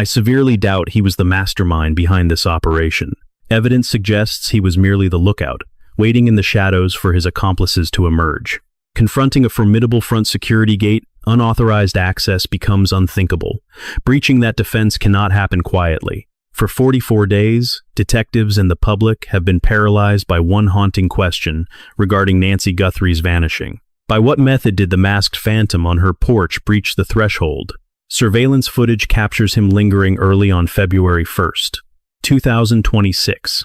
I severely doubt he was the mastermind behind this operation. Evidence suggests he was merely the lookout, waiting in the shadows for his accomplices to emerge. Confronting a formidable front security gate, unauthorized access becomes unthinkable. Breaching that defense cannot happen quietly. For 44 days, detectives and the public have been paralyzed by one haunting question regarding Nancy Guthrie's vanishing. By what method did the masked phantom on her porch breach the threshold? Surveillance footage captures him lingering early on February 1st, 2026.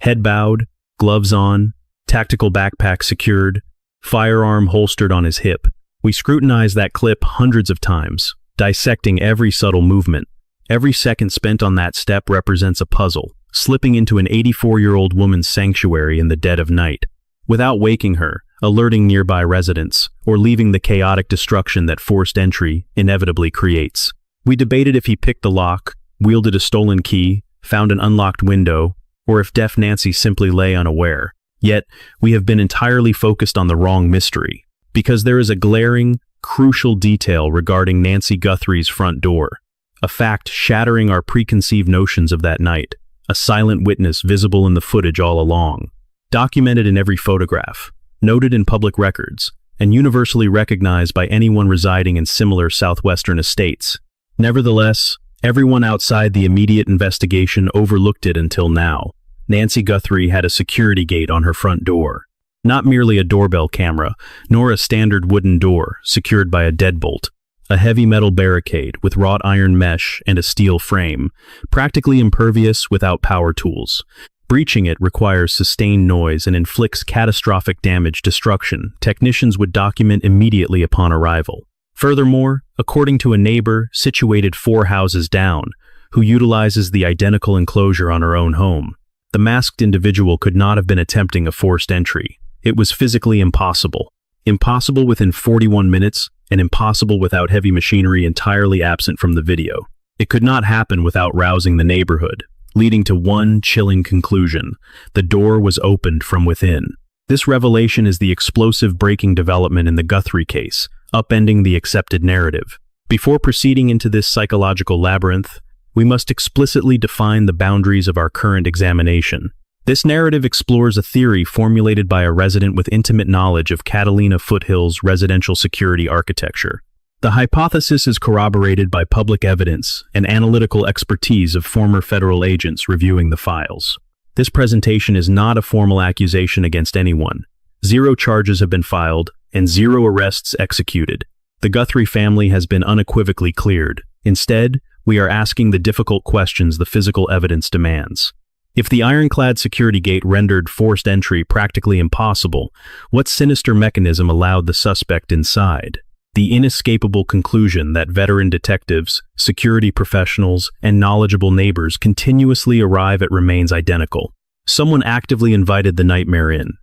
Head bowed, gloves on, tactical backpack secured, firearm holstered on his hip. We scrutinize that clip hundreds of times, dissecting every subtle movement. Every second spent on that step represents a puzzle, slipping into an 84-year-old woman's sanctuary in the dead of night, without waking her, alerting nearby residents, or leaving the chaotic destruction that forced entry inevitably creates. We debated if he picked the lock, wielded a stolen key, found an unlocked window, or if deaf Nancy simply lay unaware. Yet, we have been entirely focused on the wrong mystery, because there is a glaring, crucial detail regarding Nancy Guthrie's front door. A fact shattering our preconceived notions of that night, a silent witness visible in the footage all along, documented in every photograph, noted in public records, and universally recognized by anyone residing in similar southwestern estates. Nevertheless, everyone outside the immediate investigation overlooked it until now. Nancy Guthrie had a security gate on her front door. Not merely a doorbell camera, nor a standard wooden door secured by a deadbolt. A heavy metal barricade with wrought iron mesh and a steel frame, practically impervious without power tools. Breaching it requires sustained noise and inflicts catastrophic destruction technicians would document immediately upon arrival. Furthermore, according to a neighbor situated 4 houses down, who utilizes the identical enclosure on her own home, the masked individual could not have been attempting a forced entry. It was physically impossible. Impossible within 41 minutes, and impossible without heavy machinery entirely absent from the video. It could not happen without rousing the neighborhood, leading to one chilling conclusion: the door was opened from within. This revelation is the explosive breaking development in the Guthrie case, upending the accepted narrative. Before proceeding into this psychological labyrinth, we must explicitly define the boundaries of our current examination. This narrative explores a theory formulated by a resident with intimate knowledge of Catalina Foothills residential security architecture. The hypothesis is corroborated by public evidence and analytical expertise of former federal agents reviewing the files. This presentation is not a formal accusation against anyone. 0 charges have been filed and 0 arrests executed. The Guthrie family has been unequivocally cleared. Instead, we are asking the difficult questions the physical evidence demands. If the ironclad security gate rendered forced entry practically impossible, what sinister mechanism allowed the suspect inside? The inescapable conclusion that veteran detectives, security professionals, and knowledgeable neighbors continuously arrive at remains identical. Someone actively invited the nightmare in.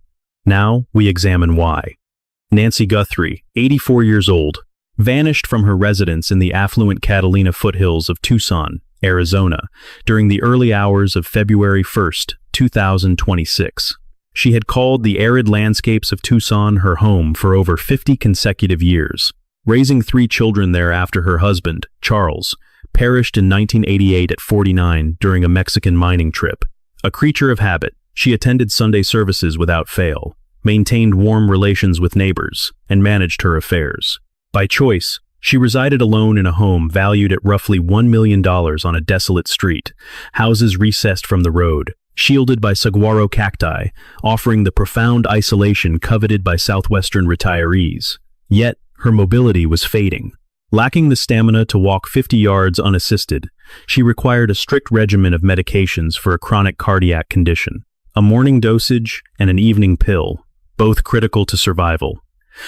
Now, we examine why. Nancy Guthrie, 84 years old, vanished from her residence in the affluent Catalina Foothills of Tucson, Arizona, during the early hours of February 1st, 2026. She had called the arid landscapes of Tucson her home for over 50 consecutive years, raising 3 children there after her husband, Charles, perished in 1988 at 49 during a Mexican mining trip. A creature of habit, she attended Sunday services without fail, maintained warm relations with neighbors, and managed her affairs. By choice, she resided alone in a home valued at roughly $1 million on a desolate street, houses recessed from the road, shielded by saguaro cacti, offering the profound isolation coveted by southwestern retirees. Yet, her mobility was fading. Lacking the stamina to walk 50 yards unassisted, she required a strict regimen of medications for a chronic cardiac condition, a morning dosage and an evening pill, both critical to survival.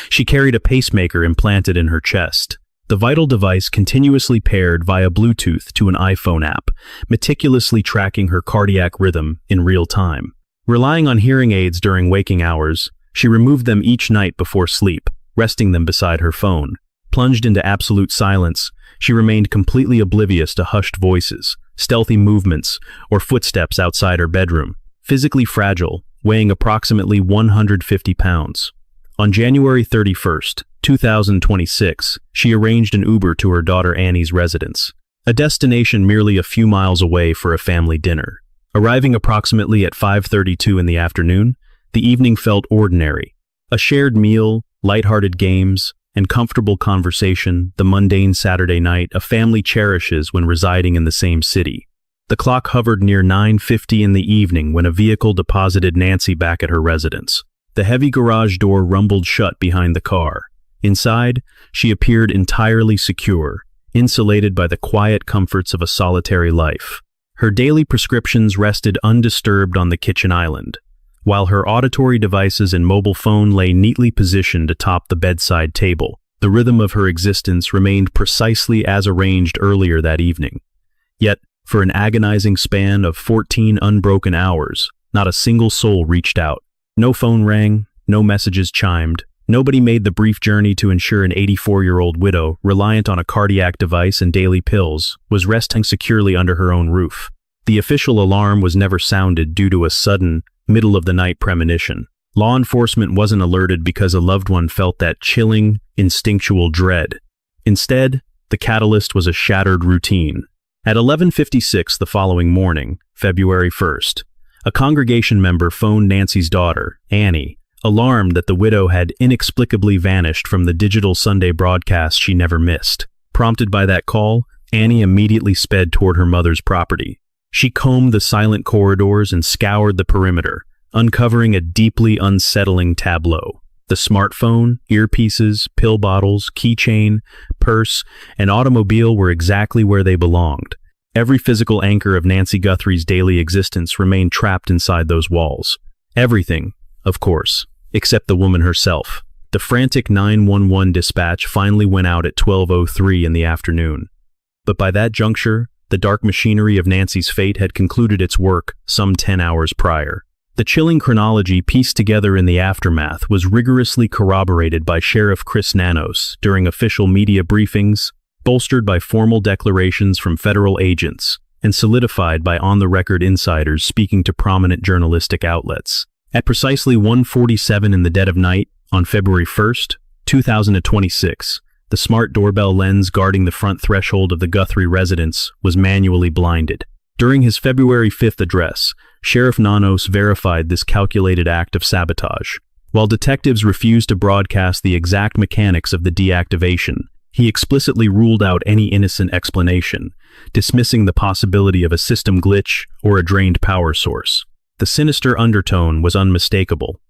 She carried a pacemaker implanted in her chest. The vital device continuously paired via Bluetooth to an iPhone app, meticulously tracking her cardiac rhythm in real time. Relying on hearing aids during waking hours, she removed them each night before sleep, resting them beside her phone. Plunged into absolute silence, she remained completely oblivious to hushed voices, stealthy movements, or footsteps outside her bedroom. Physically fragile, weighing approximately 150 pounds. On January 31st, 2026, she arranged an Uber to her daughter Annie's residence. a destination merely a few miles away for a family dinner. Arriving approximately at 5:32 in the afternoon, the evening felt ordinary. A shared meal, lighthearted games, and comfortable conversation, the mundane Saturday night a family cherishes when residing in the same city. The clock hovered near 9:50 in the evening when a vehicle deposited Nancy back at her residence. The heavy garage door rumbled shut behind the car. Inside, she appeared entirely secure, insulated by the quiet comforts of a solitary life. Her daily prescriptions rested undisturbed on the kitchen island, while her auditory devices and mobile phone lay neatly positioned atop the bedside table. The rhythm of her existence remained precisely as arranged earlier that evening. Yet, for an agonizing span of 14 unbroken hours, not a single soul reached out. No phone rang, no messages chimed. Nobody made the brief journey to ensure an 84-year-old widow, reliant on a cardiac device and daily pills, was resting securely under her own roof. The official alarm was never sounded due to a sudden, middle-of-the-night premonition. Law enforcement wasn't alerted because a loved one felt that chilling, instinctual dread. Instead, the catalyst was a shattered routine. At 11:56 the following morning, February 1st, a congregation member phoned Nancy's daughter, Annie, alarmed that the widow had inexplicably vanished from the digital Sunday broadcast she never missed. Prompted by that call, Annie immediately sped toward her mother's property. She combed the silent corridors and scoured the perimeter, uncovering a deeply unsettling tableau. The smartphone, earpieces, pill bottles, keychain, purse, and automobile were exactly where they belonged. Every physical anchor of Nancy Guthrie's daily existence remained trapped inside those walls. Everything, of course, except the woman herself. The frantic 911 dispatch finally went out at 12:03 in the afternoon. But by that juncture, the dark machinery of Nancy's fate had concluded its work some 10 hours prior. The chilling chronology pieced together in the aftermath was rigorously corroborated by Sheriff Chris Nanos during official media briefings, bolstered by formal declarations from federal agents, and solidified by on-the-record insiders speaking to prominent journalistic outlets. At precisely 1:47 in the dead of night, on February 1st, 2026, the smart doorbell lens guarding the front threshold of the Guthrie residence was manually blinded. During his February 5th address, Sheriff Nanos verified this calculated act of sabotage. While detectives refused to broadcast the exact mechanics of the deactivation, he explicitly ruled out any innocent explanation, dismissing the possibility of a system glitch or a drained power source. The sinister undertone was unmistakable.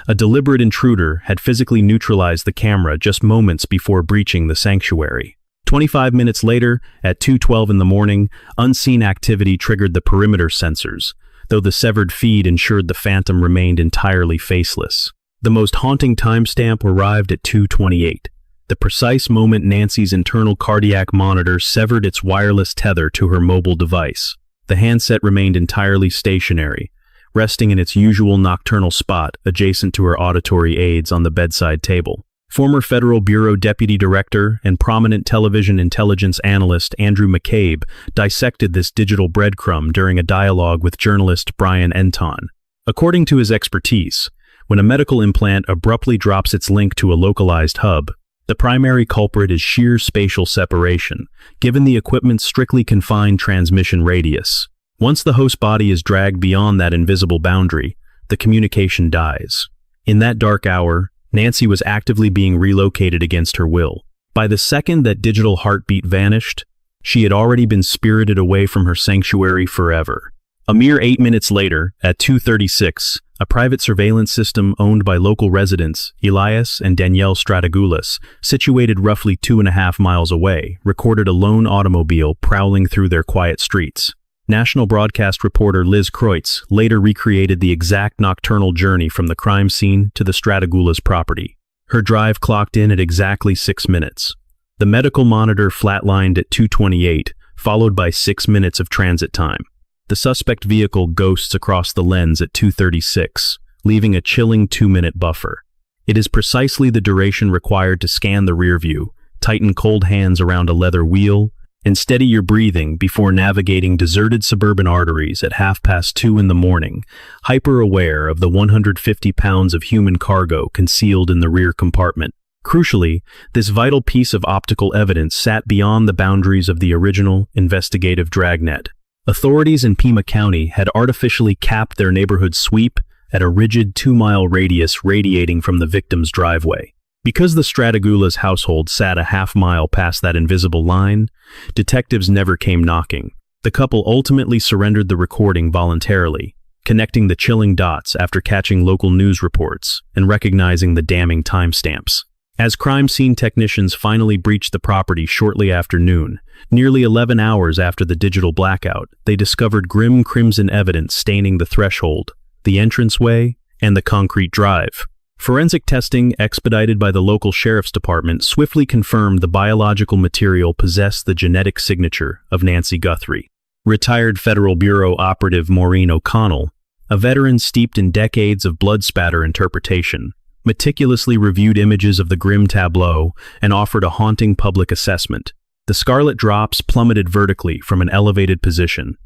A deliberate intruder had physically neutralized the camera just moments before breaching the sanctuary. 25 minutes later, at 2:12 in the morning, unseen activity triggered the perimeter sensors, though the severed feed ensured the phantom remained entirely faceless. The most haunting timestamp arrived at 2:28, the precise moment Nancy's internal cardiac monitor severed its wireless tether to her mobile device. The handset remained entirely stationary, resting in its usual nocturnal spot adjacent to her auditory aids on the bedside table. Former Federal Bureau Deputy Director and prominent television intelligence analyst Andrew McCabe dissected this digital breadcrumb during a dialogue with journalist Brian Enton. According to his expertise, when a medical implant abruptly drops its link to a localized hub, the primary culprit is sheer spatial separation, given the equipment's strictly confined transmission radius. Once the host body is dragged beyond that invisible boundary, the communication dies. In that dark hour, Nancy was actively being relocated against her will. By the second that digital heartbeat vanished, she had already been spirited away from her sanctuary forever. A mere 8 minutes later, at 2:36, a private surveillance system owned by local residents, Elias and Danielle Strategoulas, situated roughly 2.5 miles away, recorded a lone automobile prowling through their quiet streets. National broadcast reporter Liz Kreutz later recreated the exact nocturnal journey from the crime scene to the Strategoulas property. Her drive clocked in at exactly 6 minutes. The medical monitor flatlined at 2:28, followed by 6 minutes of transit time. The suspect vehicle ghosts across the lens at 2:36, leaving a chilling 2-minute buffer. It is precisely the duration required to scan the rear view, tighten cold hands around a leather wheel, and steady your breathing before navigating deserted suburban arteries at 2:30 in the morning, hyper-aware of the 150 pounds of human cargo concealed in the rear compartment. Crucially, this vital piece of optical evidence sat beyond the boundaries of the original investigative dragnet. Authorities in Pima County had artificially capped their neighborhood sweep at a rigid 2-mile radius radiating from the victim's driveway. Because the Strategoulas household sat a half-mile past that invisible line, detectives never came knocking. The couple ultimately surrendered the recording voluntarily, connecting the chilling dots after catching local news reports and recognizing the damning timestamps. As crime scene technicians finally breached the property shortly after noon, nearly 11 hours after the digital blackout, they discovered grim crimson evidence staining the threshold, the entranceway, and the concrete drive. Forensic testing, expedited by the local sheriff's department, swiftly confirmed the biological material possessed the genetic signature of Nancy Guthrie. Retired Federal Bureau operative Maureen O'Connell, a veteran steeped in decades of blood spatter interpretation, meticulously reviewed images of the grim tableau and offered a haunting public assessment. The scarlet drops plummeted vertically from an elevated position,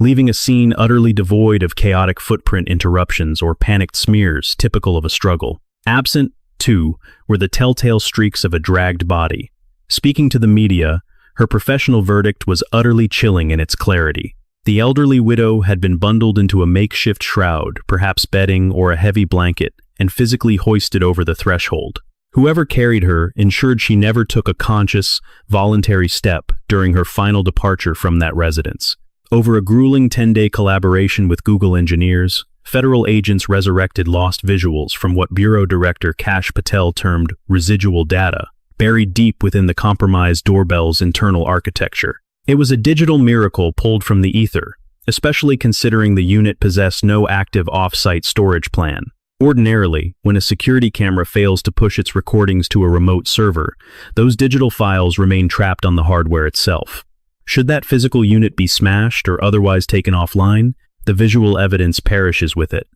leaving a scene utterly devoid of chaotic footprint interruptions or panicked smears typical of a struggle. Absent, too, were the telltale streaks of a dragged body. Speaking to the media, her professional verdict was utterly chilling in its clarity. The elderly widow had been bundled into a makeshift shroud, perhaps bedding or a heavy blanket, and physically hoisted over the threshold. Whoever carried her ensured she never took a conscious, voluntary step during her final departure from that residence. Over a grueling 10-day collaboration with Google engineers, federal agents resurrected lost visuals from what Bureau Director Kash Patel termed residual data, buried deep within the compromised doorbell's internal architecture. It was a digital miracle pulled from the ether, especially considering the unit possessed no active off-site storage plan. Ordinarily, when a security camera fails to push its recordings to a remote server, those digital files remain trapped on the hardware itself. Should that physical unit be smashed or otherwise taken offline, the visual evidence perishes with it.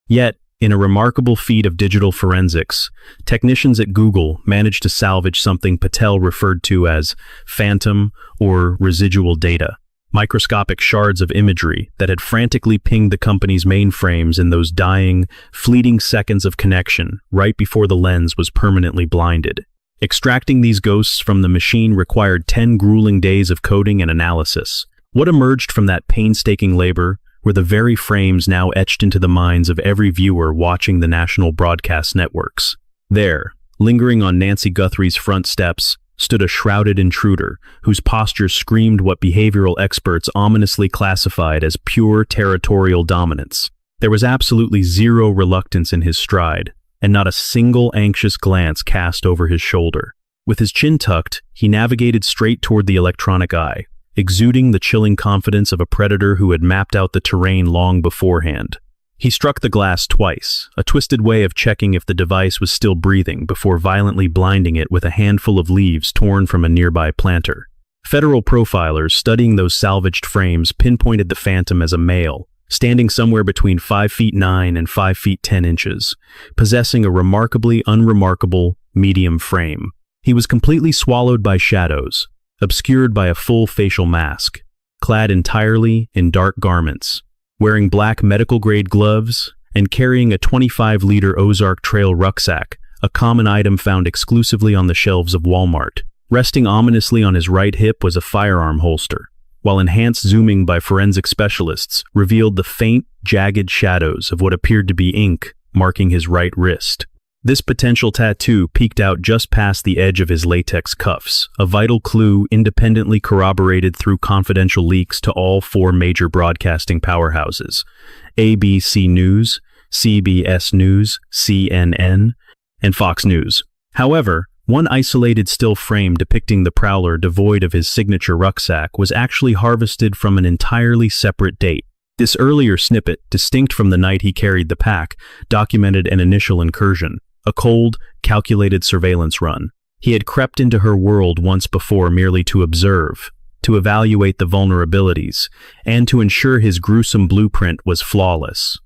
Yet, in a remarkable feat of digital forensics, technicians at Google managed to salvage something Patel referred to as phantom or residual data, microscopic shards of imagery that had frantically pinged the company's mainframes in those dying, fleeting seconds of connection right before the lens was permanently blinded. Extracting these ghosts from the machine required 10 grueling days of coding and analysis. What emerged from that painstaking labor were the very frames now etched into the minds of every viewer watching the national broadcast networks. There, lingering on Nancy Guthrie's front steps, stood a shrouded intruder whose posture screamed what behavioral experts ominously classified as pure territorial dominance. There was absolutely zero reluctance in his stride, and not a single anxious glance cast over his shoulder. With his chin tucked, he navigated straight toward the electronic eye, exuding the chilling confidence of a predator who had mapped out the terrain long beforehand. He struck the glass twice, a twisted way of checking if the device was still breathing before violently blinding it with a handful of leaves torn from a nearby planter. Federal profilers studying those salvaged frames pinpointed the Phantom as a male, standing somewhere between 5 feet 9 and 5 feet 10 inches, possessing a remarkably unremarkable medium frame. He was completely swallowed by shadows, obscured by a full facial mask, clad entirely in dark garments, wearing black medical-grade gloves, and carrying a 25-liter Ozark Trail rucksack, a common item found exclusively on the shelves of Walmart. Resting ominously on his right hip was a firearm holster, while enhanced zooming by forensic specialists revealed the faint, jagged shadows of what appeared to be ink marking his right wrist. This potential tattoo peeked out just past the edge of his latex cuffs, a vital clue independently corroborated through confidential leaks to all 4 major broadcasting powerhouses: ABC News, CBS News, CNN, and Fox News. However, one isolated still frame depicting the prowler devoid of his signature rucksack was actually harvested from an entirely separate date. This earlier snippet, distinct from the night he carried the pack, documented an initial incursion, a cold, calculated surveillance run. He had crept into her world once before merely to observe, to evaluate the vulnerabilities, and to ensure his gruesome blueprint was flawless.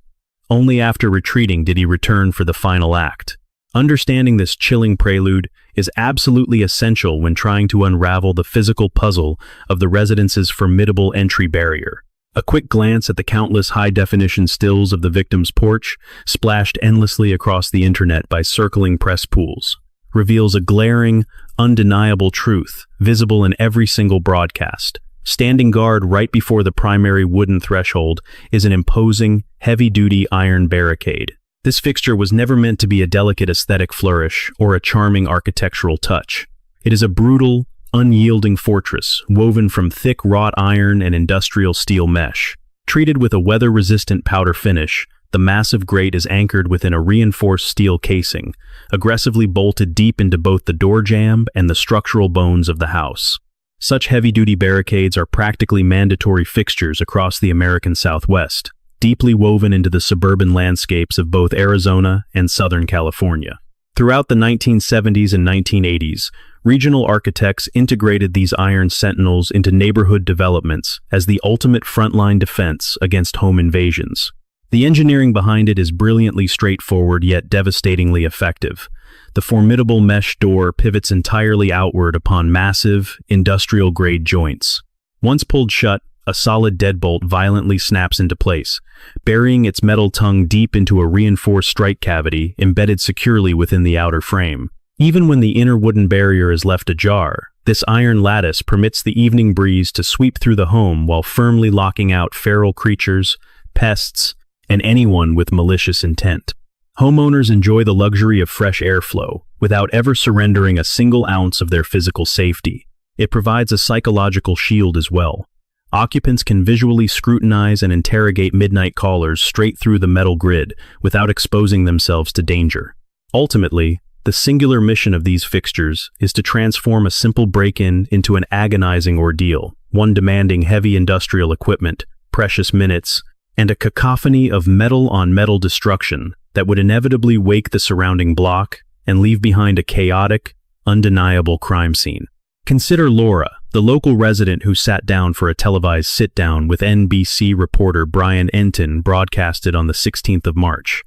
Only after retreating did he return for the final act. Understanding this chilling prelude is absolutely essential when trying to unravel the physical puzzle of the residence's formidable entry barrier. A quick glance at the countless high-definition stills of the victim's porch, splashed endlessly across the internet by circling press pools, reveals a glaring, undeniable truth, visible in every single broadcast. Standing guard right before the primary wooden threshold is an imposing, heavy-duty iron barricade. This fixture was never meant to be a delicate aesthetic flourish or a charming architectural touch. It is a brutal, unyielding fortress woven from thick wrought iron and industrial steel mesh. Treated with a weather-resistant powder finish, the massive grate is anchored within a reinforced steel casing, aggressively bolted deep into both the door jamb and the structural bones of the house. Such heavy-duty barricades are practically mandatory fixtures across the American Southwest, deeply woven into the suburban landscapes of both Arizona and Southern California. Throughout the 1970s and 1980s, regional architects integrated these iron sentinels into neighborhood developments as the ultimate frontline defense against home invasions. The engineering behind it is brilliantly straightforward yet devastatingly effective. The formidable mesh door pivots entirely outward upon massive, industrial-grade joints. Once pulled shut, a solid deadbolt violently snaps into place, burying its metal tongue deep into a reinforced strike cavity embedded securely within the outer frame. Even when the inner wooden barrier is left ajar, this iron lattice permits the evening breeze to sweep through the home while firmly locking out feral creatures, pests, and anyone with malicious intent. Homeowners enjoy the luxury of fresh airflow without ever surrendering a single ounce of their physical safety. It provides a psychological shield as well. Occupants can visually scrutinize and interrogate midnight callers straight through the metal grid without exposing themselves to danger. Ultimately, the singular mission of these fixtures is to transform a simple break-in into an agonizing ordeal, one demanding heavy industrial equipment, precious minutes, and a cacophony of metal-on-metal destruction that would inevitably wake the surrounding block and leave behind a chaotic, undeniable crime scene. Consider Laura, the local resident who sat down for a televised sit-down with NBC reporter Brian Enton broadcasted on the 16th of March.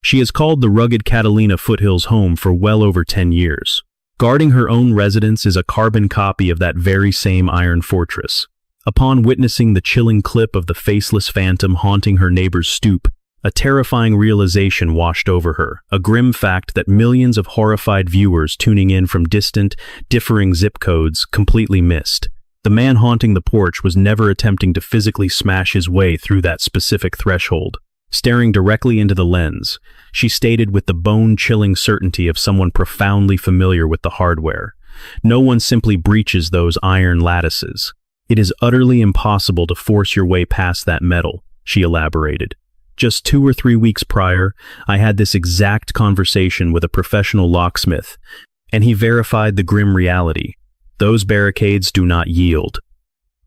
She has called the rugged Catalina Foothills home for well over 10 years. Guarding her own residence is a carbon copy of that very same iron fortress. Upon witnessing the chilling clip of the faceless phantom haunting her neighbor's stoop, a terrifying realization washed over her, a grim fact that millions of horrified viewers tuning in from distant, differing zip codes completely missed. The man haunting the porch was never attempting to physically smash his way through that specific threshold. Staring directly into the lens, she stated with the bone-chilling certainty of someone profoundly familiar with the hardware, "No one simply breaches those iron lattices. It is utterly impossible to force your way past that metal," she elaborated. Just 2 or 3 weeks prior, I had this exact conversation with a professional locksmith, and he verified the grim reality. Those barricades do not yield.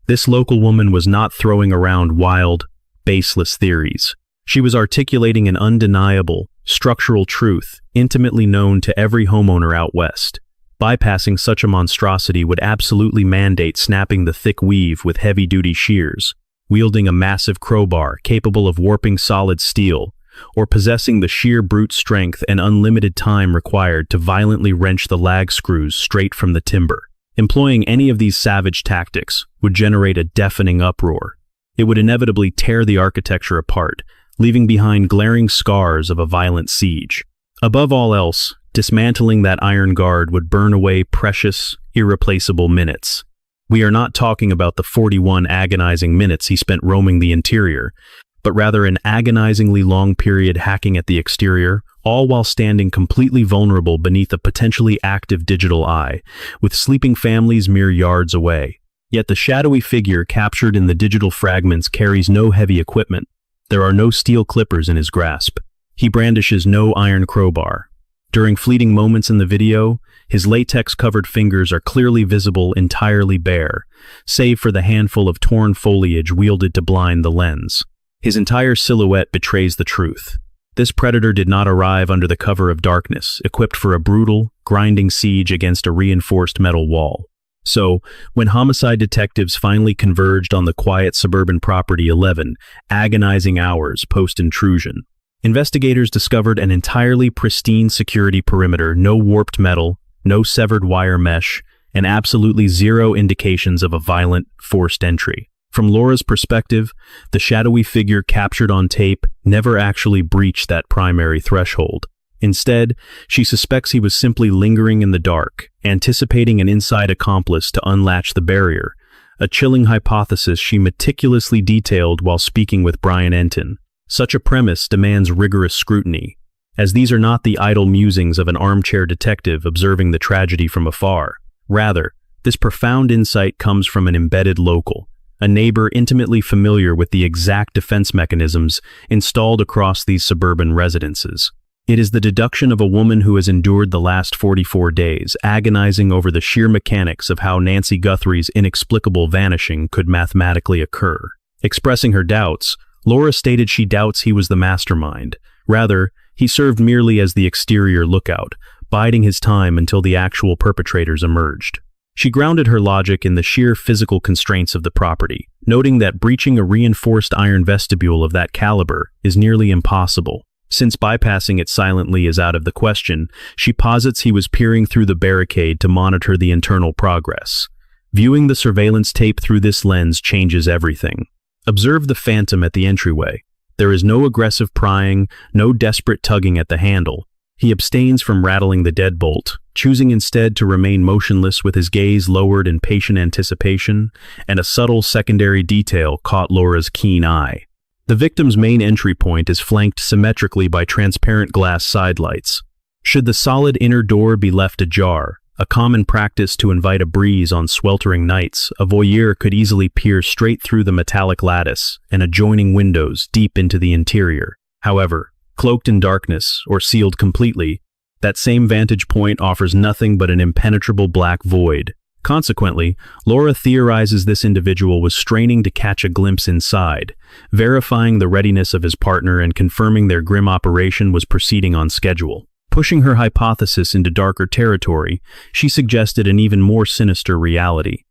This local woman was not throwing around wild, baseless theories. She was articulating an undeniable, structural truth intimately known to every homeowner out west. Bypassing such a monstrosity would absolutely mandate snapping the thick weave with heavy-duty shears, wielding a massive crowbar capable of warping solid steel, or possessing the sheer brute strength and unlimited time required to violently wrench the lag screws straight from the timber. Employing any of these savage tactics would generate a deafening uproar. It would inevitably tear the architecture apart, leaving behind glaring scars of a violent siege. Above all else, dismantling that iron guard would burn away precious, irreplaceable minutes. We are not talking about the 41 agonizing minutes he spent roaming the interior, but rather an agonizingly long period hacking at the exterior, all while standing completely vulnerable beneath a potentially active digital eye, with sleeping families mere yards away. Yet the shadowy figure captured in the digital fragments carries no heavy equipment. There are no steel clippers in his grasp. He brandishes no iron crowbar. During fleeting moments in the video, his latex-covered fingers are clearly visible entirely bare, save for the handful of torn foliage wielded to blind the lens. His entire silhouette betrays the truth. This predator did not arrive under the cover of darkness, equipped for a brutal, grinding siege against a reinforced metal wall. So, when homicide detectives finally converged on the quiet suburban property 11 agonizing hours post-intrusion, investigators discovered an entirely pristine security perimeter, no warped metal, no severed wire mesh, and absolutely zero indications of a violent, forced entry. From Laura's perspective, the shadowy figure captured on tape never actually breached that primary threshold. Instead, she suspects he was simply lingering in the dark, anticipating an inside accomplice to unlatch the barrier, a chilling hypothesis she meticulously detailed while speaking with Brian Enton. Such a premise demands rigorous scrutiny, as these are not the idle musings of an armchair detective observing the tragedy from afar. Rather, this profound insight comes from an embedded local, a neighbor intimately familiar with the exact defense mechanisms installed across these suburban residences. It is the deduction of a woman who has endured the last 44 days, agonizing over the sheer mechanics of how Nancy Guthrie's inexplicable vanishing could mathematically occur. Expressing her doubts, Laura stated she doubts he was the mastermind. Rather, he served merely as the exterior lookout, biding his time until the actual perpetrators emerged. She grounded her logic in the sheer physical constraints of the property, noting that breaching a reinforced iron vestibule of that caliber is nearly impossible. Since bypassing it silently is out of the question, she posits he was peering through the barricade to monitor the internal progress. Viewing the surveillance tape through this lens changes everything. Observe the phantom at the entryway. There is no aggressive prying, no desperate tugging at the handle. He abstains from rattling the deadbolt, choosing instead to remain motionless with his gaze lowered in patient anticipation, and a subtle secondary detail caught Laura's keen eye. The victim's main entry point is flanked symmetrically by transparent glass sidelights. Should the solid inner door be left ajar, a common practice to invite a breeze on sweltering nights, a voyeur could easily peer straight through the metallic lattice and adjoining windows deep into the interior. However, cloaked in darkness or sealed completely, that same vantage point offers nothing but an impenetrable black void. Consequently, Laura theorizes this individual was straining to catch a glimpse inside, verifying the readiness of his partner and confirming their grim operation was proceeding on schedule. Pushing her hypothesis into darker territory, she suggested an even more sinister reality.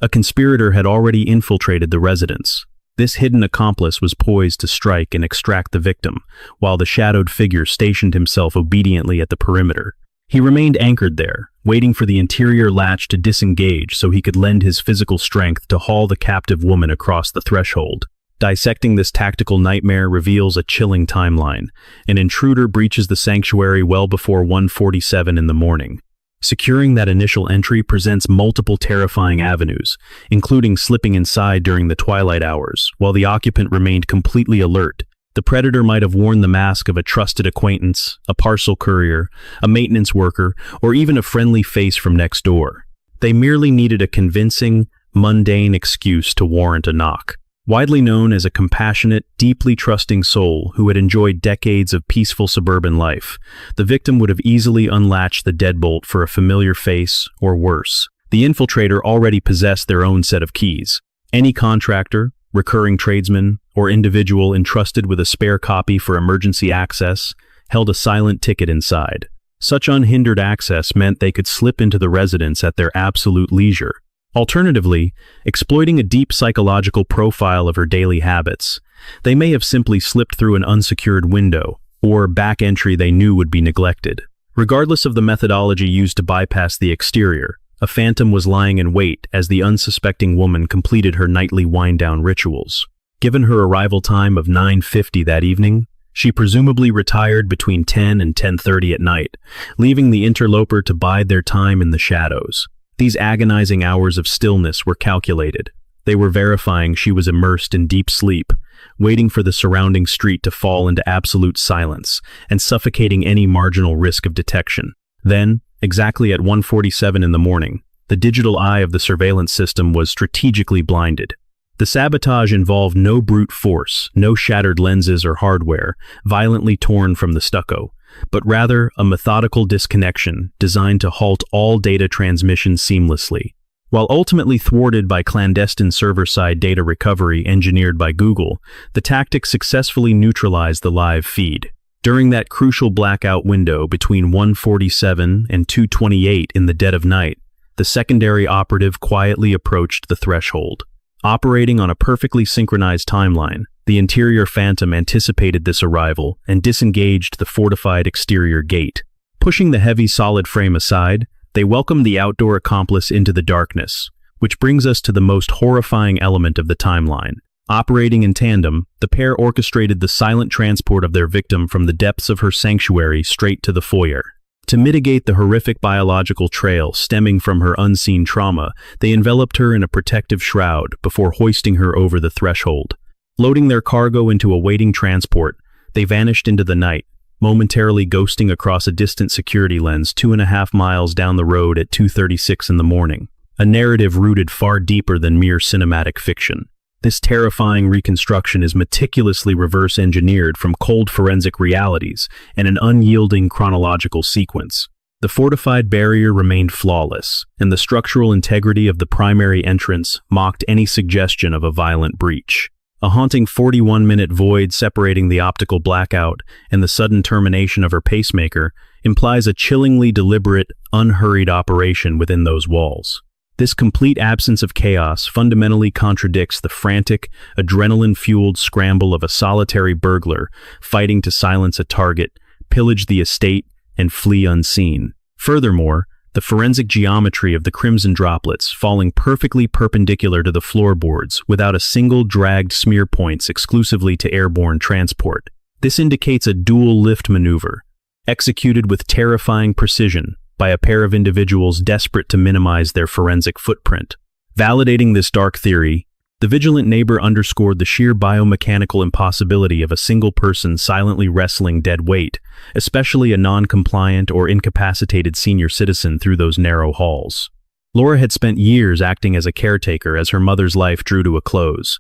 A conspirator had already infiltrated the residence. This hidden accomplice was poised to strike and extract the victim, while the shadowed figure stationed himself obediently at the perimeter. He remained anchored there, waiting for the interior latch to disengage so he could lend his physical strength to haul the captive woman across the threshold. Dissecting this tactical nightmare reveals a chilling timeline. An intruder breaches the sanctuary well before 1:47 in the morning. Securing that initial entry presents multiple terrifying avenues, including slipping inside during the twilight hours, while the occupant remained completely alert. The predator might have worn the mask of a trusted acquaintance, a parcel courier, a maintenance worker, or even a friendly face from next door. They merely needed a convincing, mundane excuse to warrant a knock. Widely known as a compassionate, deeply trusting soul who had enjoyed decades of peaceful suburban life, the victim would have easily unlatched the deadbolt for a familiar face, or worse. The infiltrator already possessed their own set of keys. Any contractor, recurring tradesman, or individual entrusted with a spare copy for emergency access held a silent ticket inside. Such unhindered access meant they could slip into the residence at their absolute leisure. Alternatively, exploiting a deep psychological profile of her daily habits, they may have simply slipped through an unsecured window, or back entry they knew would be neglected. Regardless of the methodology used to bypass the exterior, a phantom was lying in wait as the unsuspecting woman completed her nightly wind-down rituals. Given her arrival time of 9:50 that evening, she presumably retired between 10 and 10:30 at night, leaving the interloper to bide their time in the shadows. These agonizing hours of stillness were calculated. They were verifying she was immersed in deep sleep, waiting for the surrounding street to fall into absolute silence, and suffocating any marginal risk of detection. Then, exactly at 1:47 in the morning, the digital eye of the surveillance system was strategically blinded. The sabotage involved no brute force, no shattered lenses or hardware, violently torn from the stucco, but rather a methodical disconnection designed to halt all data transmission seamlessly. While ultimately thwarted by clandestine server-side data recovery engineered by Google, the tactic successfully neutralized the live feed. During that crucial blackout window between 1:47 and 2:28 in the dead of night, the secondary operative quietly approached the threshold. Operating on a perfectly synchronized timeline, the interior phantom anticipated this arrival and disengaged the fortified exterior gate. Pushing the heavy solid frame aside, they welcomed the outdoor accomplice into the darkness, which brings us to the most horrifying element of the timeline, Operating in tandem, the pair orchestrated the silent transport of their victim from the depths of her sanctuary straight to the foyer. To mitigate the horrific biological trail stemming from her unseen trauma, they enveloped her in a protective shroud before hoisting her over the threshold. Loading their cargo into a waiting transport, they vanished into the night, momentarily ghosting across a distant security lens 2.5 miles down the road at 2:36 in the morning. A narrative rooted far deeper than mere cinematic fiction. This terrifying reconstruction is meticulously reverse-engineered from cold forensic realities and an unyielding chronological sequence. The fortified barrier remained flawless, and the structural integrity of the primary entrance mocked any suggestion of a violent breach. A haunting 41-minute void separating the optical blackout and the sudden termination of her pacemaker implies a chillingly deliberate, unhurried operation within those walls. This complete absence of chaos fundamentally contradicts the frantic, adrenaline-fueled scramble of a solitary burglar fighting to silence a target, pillage the estate, and flee unseen. Furthermore, the forensic geometry of the crimson droplets falling perfectly perpendicular to the floorboards without a single dragged smear points exclusively to airborne transport. This indicates a dual lift maneuver, executed with terrifying precision by a pair of individuals desperate to minimize their forensic footprint. Validating this dark theory, the vigilant neighbor underscored the sheer biomechanical impossibility of a single person silently wrestling dead weight, especially a non-compliant or incapacitated senior citizen through those narrow halls. Laura had spent years acting as a caretaker as her mother's life drew to a close.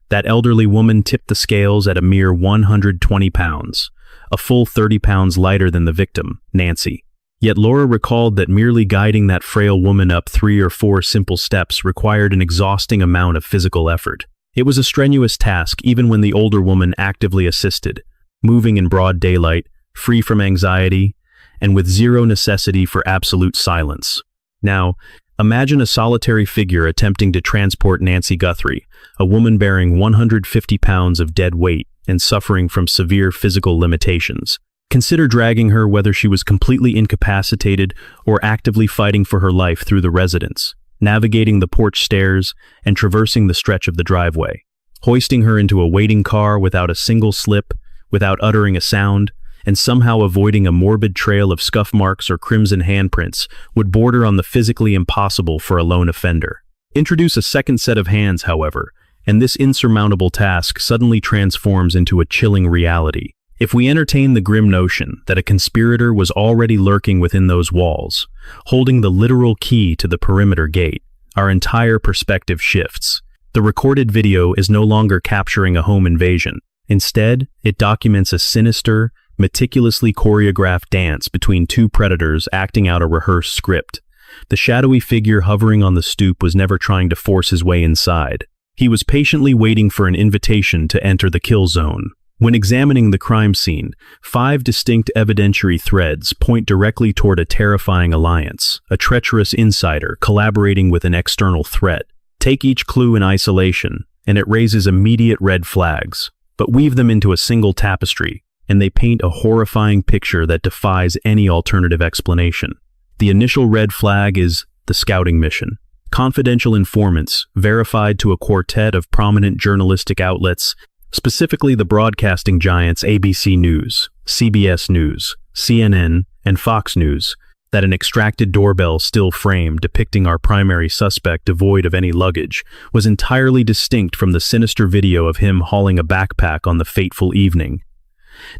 That elderly woman tipped the scales at a mere 120 pounds, a full 30 pounds lighter than the victim, Nancy. Yet Laura recalled that merely guiding that frail woman up 3 or 4 simple steps required an exhausting amount of physical effort. It was a strenuous task even when the older woman actively assisted, moving in broad daylight, free from anxiety, and with zero necessity for absolute silence. Now, imagine a solitary figure attempting to transport Nancy Guthrie, a woman bearing 150 pounds of dead weight and suffering from severe physical limitations. Consider dragging her whether she was completely incapacitated or actively fighting for her life through the residence, navigating the porch stairs and traversing the stretch of the driveway. Hoisting her into a waiting car without a single slip, without uttering a sound, and somehow avoiding a morbid trail of scuff marks or crimson handprints would border on the physically impossible for a lone offender. Introduce a second set of hands, however, and this insurmountable task suddenly transforms into a chilling reality. If we entertain the grim notion that a conspirator was already lurking within those walls, holding the literal key to the perimeter gate, our entire perspective shifts. The recorded video is no longer capturing a home invasion. Instead, it documents a sinister, meticulously choreographed dance between two predators acting out a rehearsed script. The shadowy figure hovering on the stoop was never trying to force his way inside. He was patiently waiting for an invitation to enter the kill zone. When examining the crime scene, 5 distinct evidentiary threads point directly toward a terrifying alliance, a treacherous insider collaborating with an external threat. Take each clue in isolation, and it raises immediate red flags, but weave them into a single tapestry, and they paint a horrifying picture that defies any alternative explanation. The initial red flag is the scouting mission. Confidential informants, verified to a quartet of prominent journalistic outlets, specifically the broadcasting giants ABC News, CBS News, CNN, and Fox News, that an extracted doorbell still frame depicting our primary suspect devoid of any luggage was entirely distinct from the sinister video of him hauling a backpack on the fateful evening.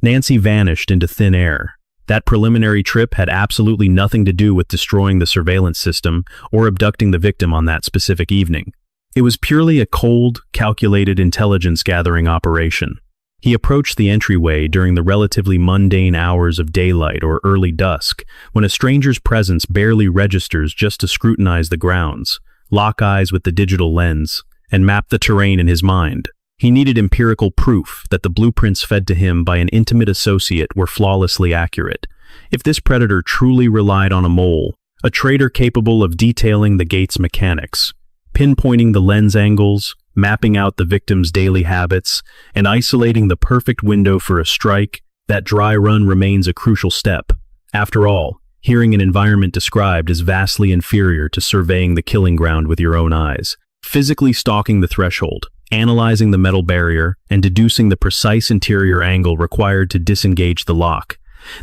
Nancy vanished into thin air. That preliminary trip had absolutely nothing to do with destroying the surveillance system or abducting the victim on that specific evening. It was purely a cold, calculated intelligence-gathering operation. He approached the entryway during the relatively mundane hours of daylight or early dusk, when a stranger's presence barely registers just to scrutinize the grounds, lock eyes with the digital lens, and map the terrain in his mind. He needed empirical proof that the blueprints fed to him by an intimate associate were flawlessly accurate. If this predator truly relied on a mole, a traitor capable of detailing the gate's mechanics, pinpointing the lens angles, mapping out the victim's daily habits, and isolating the perfect window for a strike, that dry run remains a crucial step. After all, hearing an environment described is vastly inferior to surveying the killing ground with your own eyes. physically stalking the threshold, analyzing the metal barrier, and deducing the precise interior angle required to disengage the lock.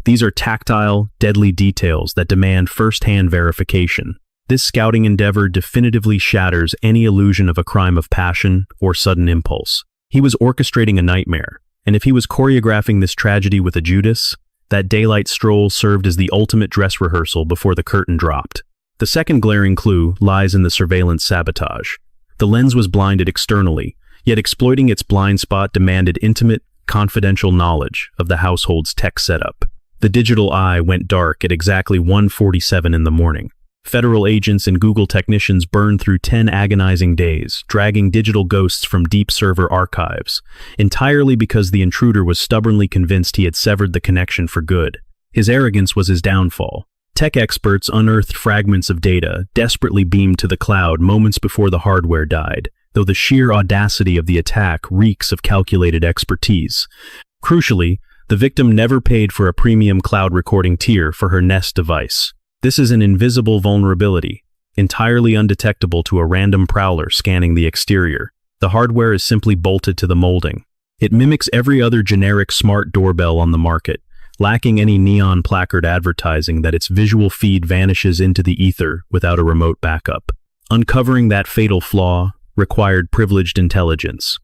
These are tactile, deadly details that demand first-hand verification. This scouting endeavor definitively shatters any illusion of a crime of passion or sudden impulse. He was orchestrating a nightmare, and if he was choreographing this tragedy with a Judas, that daylight stroll served as the ultimate dress rehearsal before the curtain dropped. The second glaring clue lies in the surveillance sabotage. The lens was blinded externally, yet exploiting its blind spot demanded intimate, confidential knowledge of the household's tech setup. The digital eye went dark at exactly 1:47 in the morning. Federal agents and Google technicians burned through 10 agonizing days, dragging digital ghosts from deep server archives, entirely because the intruder was stubbornly convinced he had severed the connection for good. His arrogance was his downfall. Tech experts unearthed fragments of data, desperately beamed to the cloud moments before the hardware died, though the sheer audacity of the attack reeks of calculated expertise. Crucially, the victim never paid for a premium cloud recording tier for her Nest device. This is an invisible vulnerability, entirely undetectable to a random prowler scanning the exterior. The hardware is simply bolted to the molding. It mimics every other generic smart doorbell on the market, lacking any neon placard advertising that its visual feed vanishes into the ether without a remote backup. Uncovering that fatal flaw required privileged intelligence.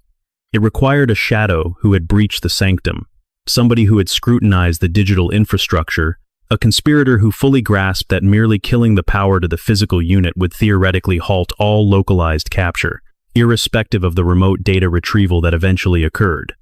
It required a shadow who had breached the sanctum, somebody who had scrutinized the digital infrastructure, a conspirator who fully grasped that merely killing the power to the physical unit would theoretically halt all localized capture, irrespective of the remote data retrieval that eventually occurred.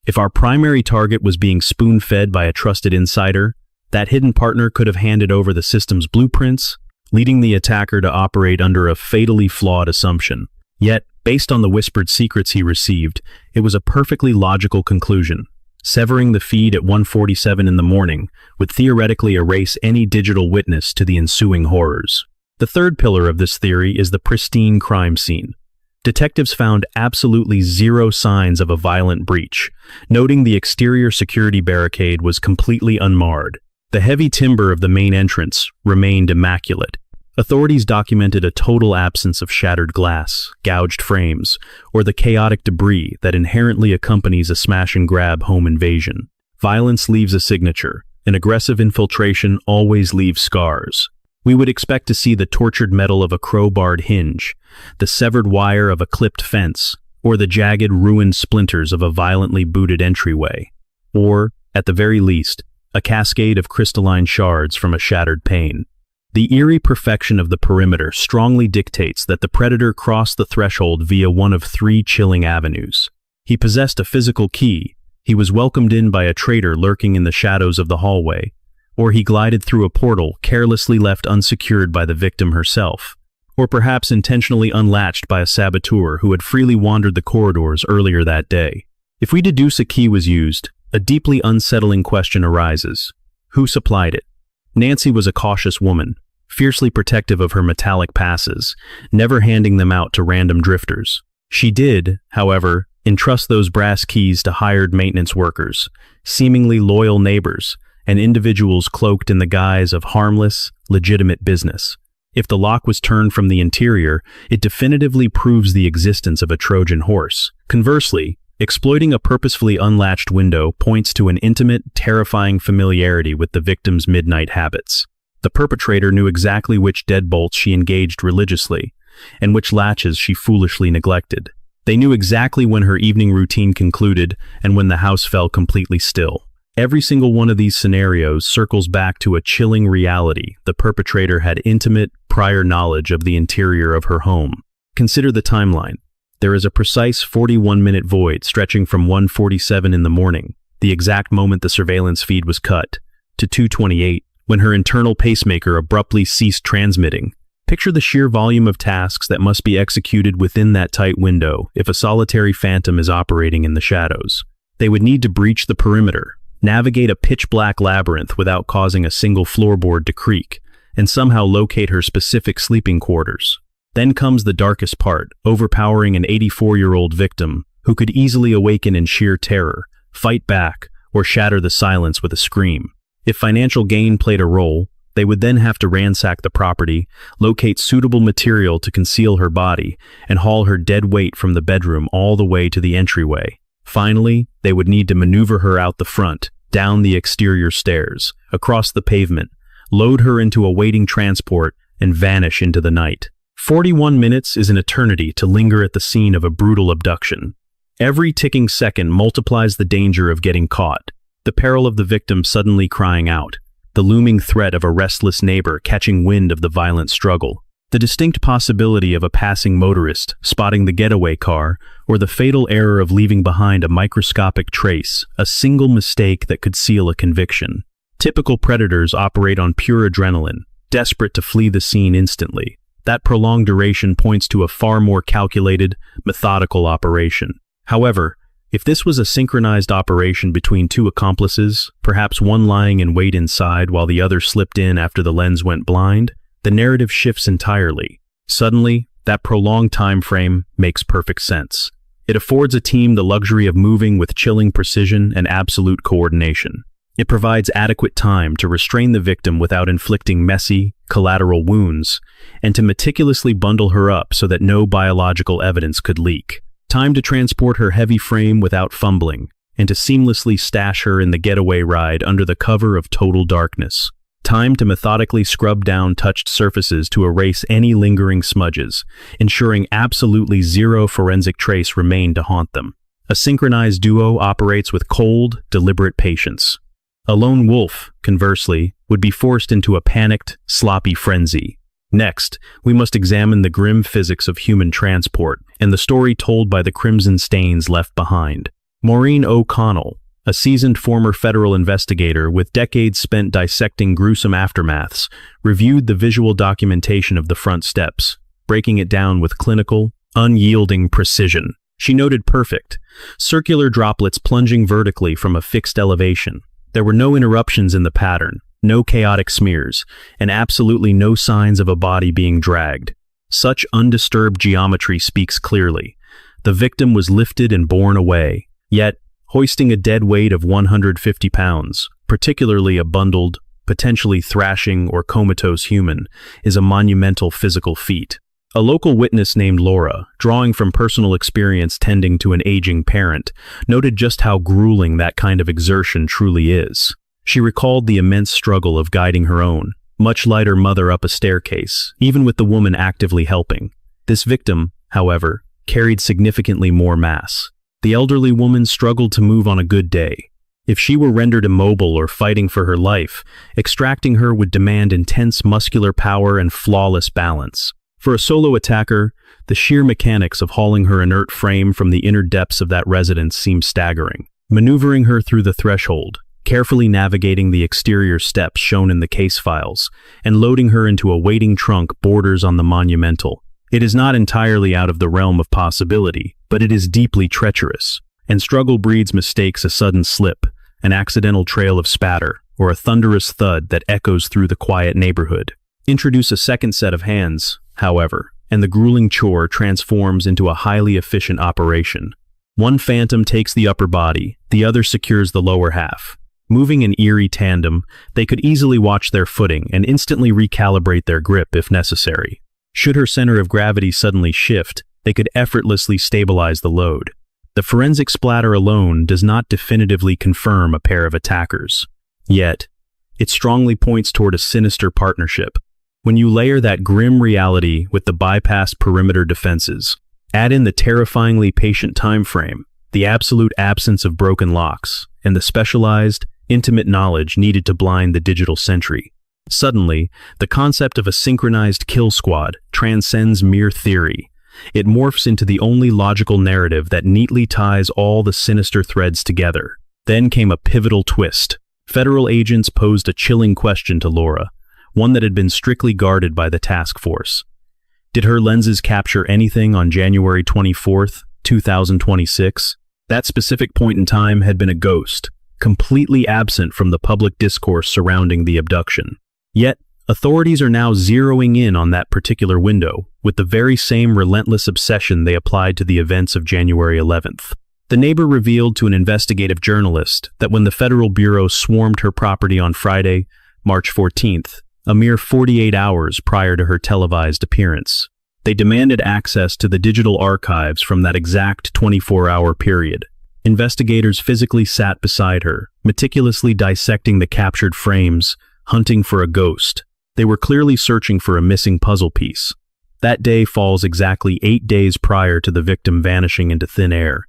If our primary target was being spoon-fed by a trusted insider, that hidden partner could have handed over the system's blueprints, leading the attacker to operate under a fatally flawed assumption. Yet, based on the whispered secrets he received, it was a perfectly logical conclusion. Severing the feed at 1:47 in the morning would theoretically erase any digital witness to the ensuing horrors. The third pillar of this theory is the pristine crime scene. Detectives found absolutely zero signs of a violent breach, noting the exterior security barricade was completely unmarred. The heavy timber of the main entrance remained immaculate. Authorities documented a total absence of shattered glass, gouged frames, or the chaotic debris that inherently accompanies a smash-and-grab home invasion. Violence leaves a signature. An aggressive infiltration always leaves scars. We would expect to see the tortured metal of a crowbarred hinge, the severed wire of a clipped fence, or the jagged, ruined splinters of a violently booted entryway. Or, at the very least, a cascade of crystalline shards from a shattered pane. The eerie perfection of the perimeter strongly dictates that the predator crossed the threshold via one of three chilling avenues. He possessed a physical key, he was welcomed in by a traitor lurking in the shadows of the hallway, or he glided through a portal carelessly left unsecured by the victim herself, or perhaps intentionally unlatched by a saboteur who had freely wandered the corridors earlier that day. If we deduce a key was used, a deeply unsettling question arises. Who supplied it? Nancy was a cautious woman, fiercely protective of her metallic passes, never handing them out to random drifters. She did, however, entrust those brass keys to hired maintenance workers, seemingly loyal neighbors, and individuals cloaked in the guise of harmless, legitimate business. If the lock was turned from the interior, it definitively proves the existence of a Trojan horse. Conversely, exploiting a purposefully unlatched window points to an intimate, terrifying familiarity with the victim's midnight habits. The perpetrator knew exactly which deadbolts she engaged religiously, and which latches she foolishly neglected. They knew exactly when her evening routine concluded and when the house fell completely still. Every single one of these scenarios circles back to a chilling reality: the perpetrator had intimate, prior knowledge of the interior of her home. Consider the timeline. There is a precise 41-minute void stretching from 1:47 in the morning, the exact moment the surveillance feed was cut, to 2:28, when her internal pacemaker abruptly ceased transmitting. Picture the sheer volume of tasks that must be executed within that tight window if a solitary phantom is operating in the shadows. They would need to breach the perimeter, navigate a pitch-black labyrinth without causing a single floorboard to creak, and somehow locate her specific sleeping quarters. Then comes the darkest part, overpowering an 84-year-old victim who could easily awaken in sheer terror, fight back, or shatter the silence with a scream. If financial gain played a role, They would then have to ransack the property, locate suitable material to conceal her body, and haul her dead weight from the bedroom all the way to the entryway. Finally, they would need to maneuver her out the front, down the exterior stairs, across the pavement, load her into a waiting transport, and vanish into the night. 41 minutes is an eternity to linger at the scene of a brutal abduction. Every ticking second multiplies the danger of getting caught, the peril of the victim suddenly crying out, the looming threat of a restless neighbor catching wind of the violent struggle, the distinct possibility of a passing motorist spotting the getaway car, or the fatal error of leaving behind a microscopic trace, a single mistake that could seal a conviction. Typical predators operate on pure adrenaline, desperate to flee the scene instantly. That prolonged duration points to a far more calculated, methodical operation. However, if this was a synchronized operation between two accomplices, perhaps one lying in wait inside while the other slipped in after the lens went blind, the narrative shifts entirely. Suddenly, that prolonged time frame makes perfect sense. It affords a team the luxury of moving with chilling precision and absolute coordination. It provides adequate time to restrain the victim without inflicting messy, collateral wounds, and to meticulously bundle her up so that no biological evidence could leak. Time to transport her heavy frame without fumbling, and to seamlessly stash her in the getaway ride under the cover of total darkness. Time to methodically scrub down touched surfaces to erase any lingering smudges, ensuring absolutely zero forensic trace remained to haunt them. A synchronized duo operates with cold, deliberate patience. A lone wolf, conversely, would be forced into a panicked, sloppy frenzy. Next, we must examine the grim physics of human transport and the story told by the crimson stains left behind. Maureen O'Connell, a seasoned former federal investigator with decades spent dissecting gruesome aftermaths, reviewed the visual documentation of the front steps, breaking it down with clinical, unyielding precision. She noted perfect, circular droplets plunging vertically from a fixed elevation. There were no interruptions in the pattern, no chaotic smears, and absolutely no signs of a body being dragged. Such undisturbed geometry speaks clearly. The victim was lifted and borne away, yet, hoisting a dead weight of 150 pounds, particularly a bundled, potentially thrashing or comatose human, is a monumental physical feat. A local witness named Laura, drawing from personal experience tending to an aging parent, noted just how grueling that kind of exertion truly is. She recalled the immense struggle of guiding her own, much lighter mother up a staircase, even with the woman actively helping. This victim, however, carried significantly more mass. The elderly woman struggled to move on a good day. If she were rendered immobile or fighting for her life, extracting her would demand intense muscular power and flawless balance. For a solo attacker, the sheer mechanics of hauling her inert frame from the inner depths of that residence seemed staggering. Maneuvering her through the threshold, carefully navigating the exterior steps shown in the case files, and loading her into a waiting trunk borders on the monumental. It is not entirely out of the realm of possibility, but it is deeply treacherous, and struggle breeds mistakes: a sudden slip, an accidental trail of spatter, or a thunderous thud that echoes through the quiet neighborhood. Introduce a second set of hands, however, and the grueling chore transforms into a highly efficient operation. One phantom takes the upper body, the other secures the lower half. Moving in eerie tandem, they could easily watch their footing and instantly recalibrate their grip if necessary. Should her center of gravity suddenly shift, they could effortlessly stabilize the load. The forensic splatter alone does not definitively confirm a pair of attackers. Yet, it strongly points toward a sinister partnership. When you layer that grim reality with the bypassed perimeter defenses, add in the terrifyingly patient time frame, the absolute absence of broken locks, and the specialized, intimate knowledge needed to blind the digital sentry. Suddenly, the concept of a synchronized kill squad transcends mere theory. It morphs into the only logical narrative that neatly ties all the sinister threads together. Then came a pivotal twist. Federal agents posed a chilling question to Laura, one that had been strictly guarded by the task force. Did her lenses capture anything on January 24th, 2026? That specific point in time had been a ghost, completely absent from the public discourse surrounding the abduction. Yet, authorities are now zeroing in on that particular window, with the very same relentless obsession they applied to the events of January 11th. The neighbor revealed to an investigative journalist that when the Federal Bureau swarmed her property on Friday, March 14th, a mere 48 hours prior to her televised appearance. They demanded access to the digital archives from that exact 24-hour period. Investigators physically sat beside her, meticulously dissecting the captured frames, hunting for a ghost. They were clearly searching for a missing puzzle piece. That day falls exactly 8 days prior to the victim vanishing into thin air,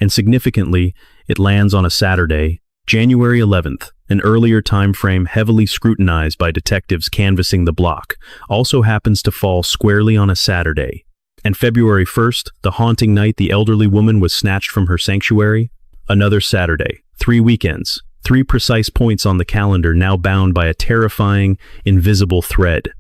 and significantly, it lands on a Saturday, January 11th, an earlier time frame heavily scrutinized by detectives canvassing the block, also happens to fall squarely on a Saturday. And February 1st, the haunting night the elderly woman was snatched from her sanctuary, another Saturday, 3 weekends, 3 precise points on the calendar now bound by a terrifying, invisible thread.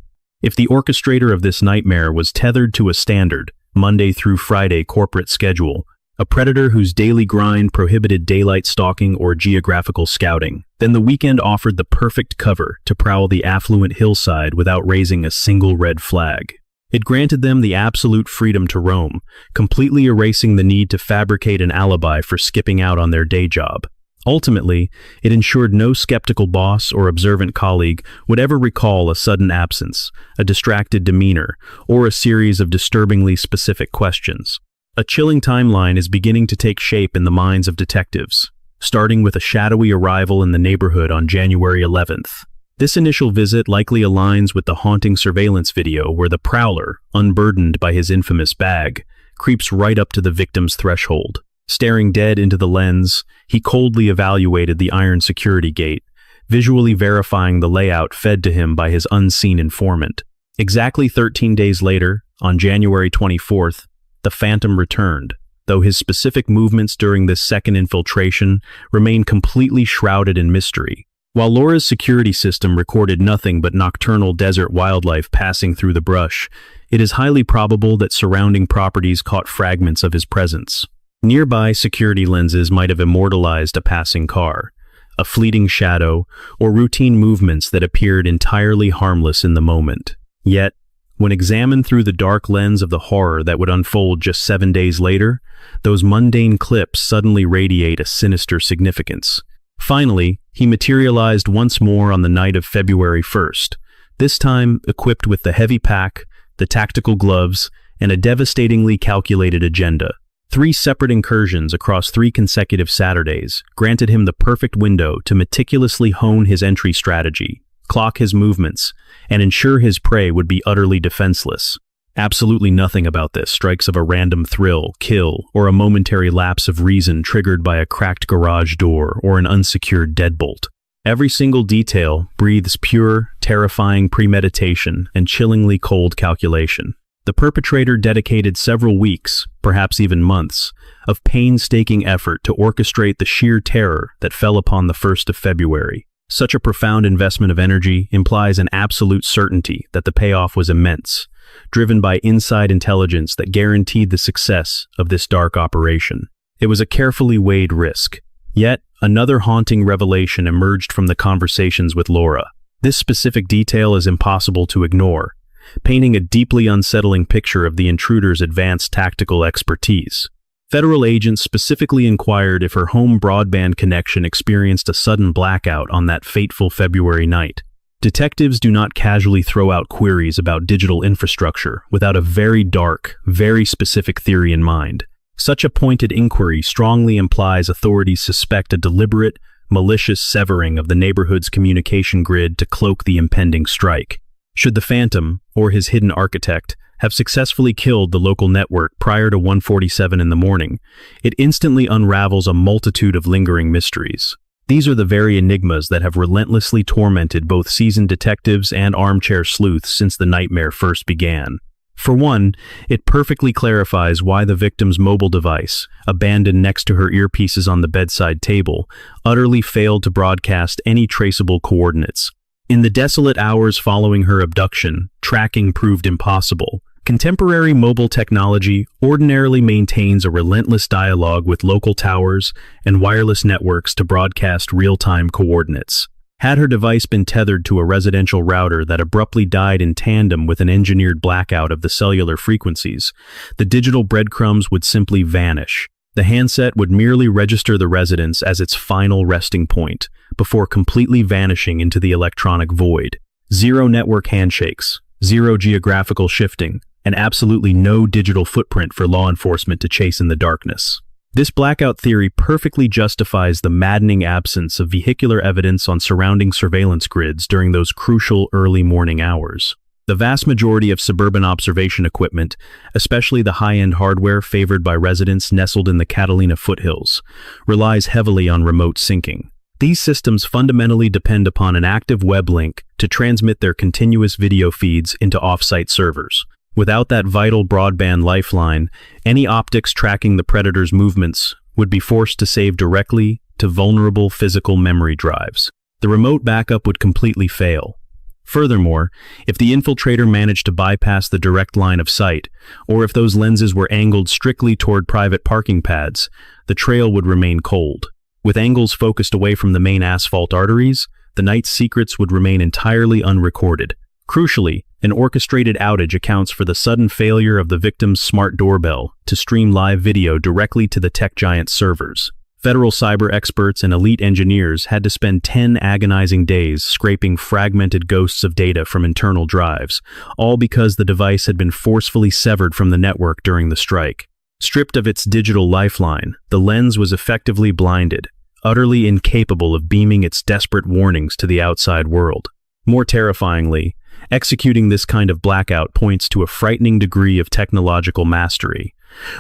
If the orchestrator of this nightmare was tethered to a standard, Monday through Friday corporate schedule, a predator whose daily grind prohibited daylight stalking or geographical scouting, then the weekend offered the perfect cover to prowl the affluent hillside without raising a single red flag. It granted them the absolute freedom to roam, completely erasing the need to fabricate an alibi for skipping out on their day job. Ultimately, it ensured no skeptical boss or observant colleague would ever recall a sudden absence, a distracted demeanor, or a series of disturbingly specific questions. A chilling timeline is beginning to take shape in the minds of detectives, starting with a shadowy arrival in the neighborhood on January 11th. This initial visit likely aligns with the haunting surveillance video where the prowler, unburdened by his infamous bag, creeps right up to the victim's threshold. Staring dead into the lens, he coldly evaluated the iron security gate, visually verifying the layout fed to him by his unseen informant. Exactly 13 days later, on January 24th, the Phantom returned, though his specific movements during this second infiltration remain completely shrouded in mystery. While Laura's security system recorded nothing but nocturnal desert wildlife passing through the brush, it is highly probable that surrounding properties caught fragments of his presence. Nearby security lenses might have immortalized a passing car, a fleeting shadow, or routine movements that appeared entirely harmless in the moment. Yet, when examined through the dark lens of the horror that would unfold just 7 days later, those mundane clips suddenly radiate a sinister significance. Finally, he materialized once more on the night of February 1st, this time equipped with the heavy pack, the tactical gloves, and a devastatingly calculated agenda. 3 separate incursions across 3 consecutive Saturdays granted him the perfect window to meticulously hone his entry strategy, clock his movements, and ensure his prey would be utterly defenseless. Absolutely nothing about this strikes of a random thrill, kill, or a momentary lapse of reason triggered by a cracked garage door or an unsecured deadbolt. Every single detail breathes pure, terrifying premeditation and chillingly cold calculation. The perpetrator dedicated several weeks, perhaps even months, of painstaking effort to orchestrate the sheer terror that fell upon the 1st of February. Such a profound investment of energy implies an absolute certainty that the payoff was immense, driven by inside intelligence that guaranteed the success of this dark operation. It was a carefully weighed risk. Yet, another haunting revelation emerged from the conversations with Laura. This specific detail is impossible to ignore, painting a deeply unsettling picture of the intruder's advanced tactical expertise. Federal agents specifically inquired if her home broadband connection experienced a sudden blackout on that fateful February night. Detectives do not casually throw out queries about digital infrastructure without a very dark, very specific theory in mind. Such a pointed inquiry strongly implies authorities suspect a deliberate, malicious severing of the neighborhood's communication grid to cloak the impending strike. Should the Phantom, or his hidden architect, have successfully killed the local network prior to 1:47 in the morning, it instantly unravels a multitude of lingering mysteries. These are the very enigmas that have relentlessly tormented both seasoned detectives and armchair sleuths since the nightmare first began. For one, it perfectly clarifies why the victim's mobile device, abandoned next to her earpieces on the bedside table, utterly failed to broadcast any traceable coordinates. In the desolate hours following her abduction, tracking proved impossible. Contemporary mobile technology ordinarily maintains a relentless dialogue with local towers and wireless networks to broadcast real-time coordinates. Had her device been tethered to a residential router that abruptly died in tandem with an engineered blackout of the cellular frequencies, the digital breadcrumbs would simply vanish. The handset would merely register the residence as its final resting point, before completely vanishing into the electronic void. Zero network handshakes, zero geographical shifting, and absolutely no digital footprint for law enforcement to chase in the darkness. This blackout theory perfectly justifies the maddening absence of vehicular evidence on surrounding surveillance grids during those crucial early morning hours. The vast majority of suburban observation equipment, especially the high-end hardware favored by residents nestled in the Catalina Foothills, relies heavily on remote syncing. These systems fundamentally depend upon an active web link to transmit their continuous video feeds into off-site servers. Without that vital broadband lifeline, any optics tracking the predator's movements would be forced to save directly to vulnerable physical memory drives. The remote backup would completely fail. Furthermore, if the infiltrator managed to bypass the direct line of sight, or if those lenses were angled strictly toward private parking pads, the trail would remain cold. With angles focused away from the main asphalt arteries, the night's secrets would remain entirely unrecorded. Crucially, an orchestrated outage accounts for the sudden failure of the victim's smart doorbell to stream live video directly to the tech giant's servers. Federal cyber experts and elite engineers had to spend 10 agonizing days scraping fragmented ghosts of data from internal drives, all because the device had been forcefully severed from the network during the strike. Stripped of its digital lifeline, the lens was effectively blinded, utterly incapable of beaming its desperate warnings to the outside world. More terrifyingly, executing this kind of blackout points to a frightening degree of technological mastery,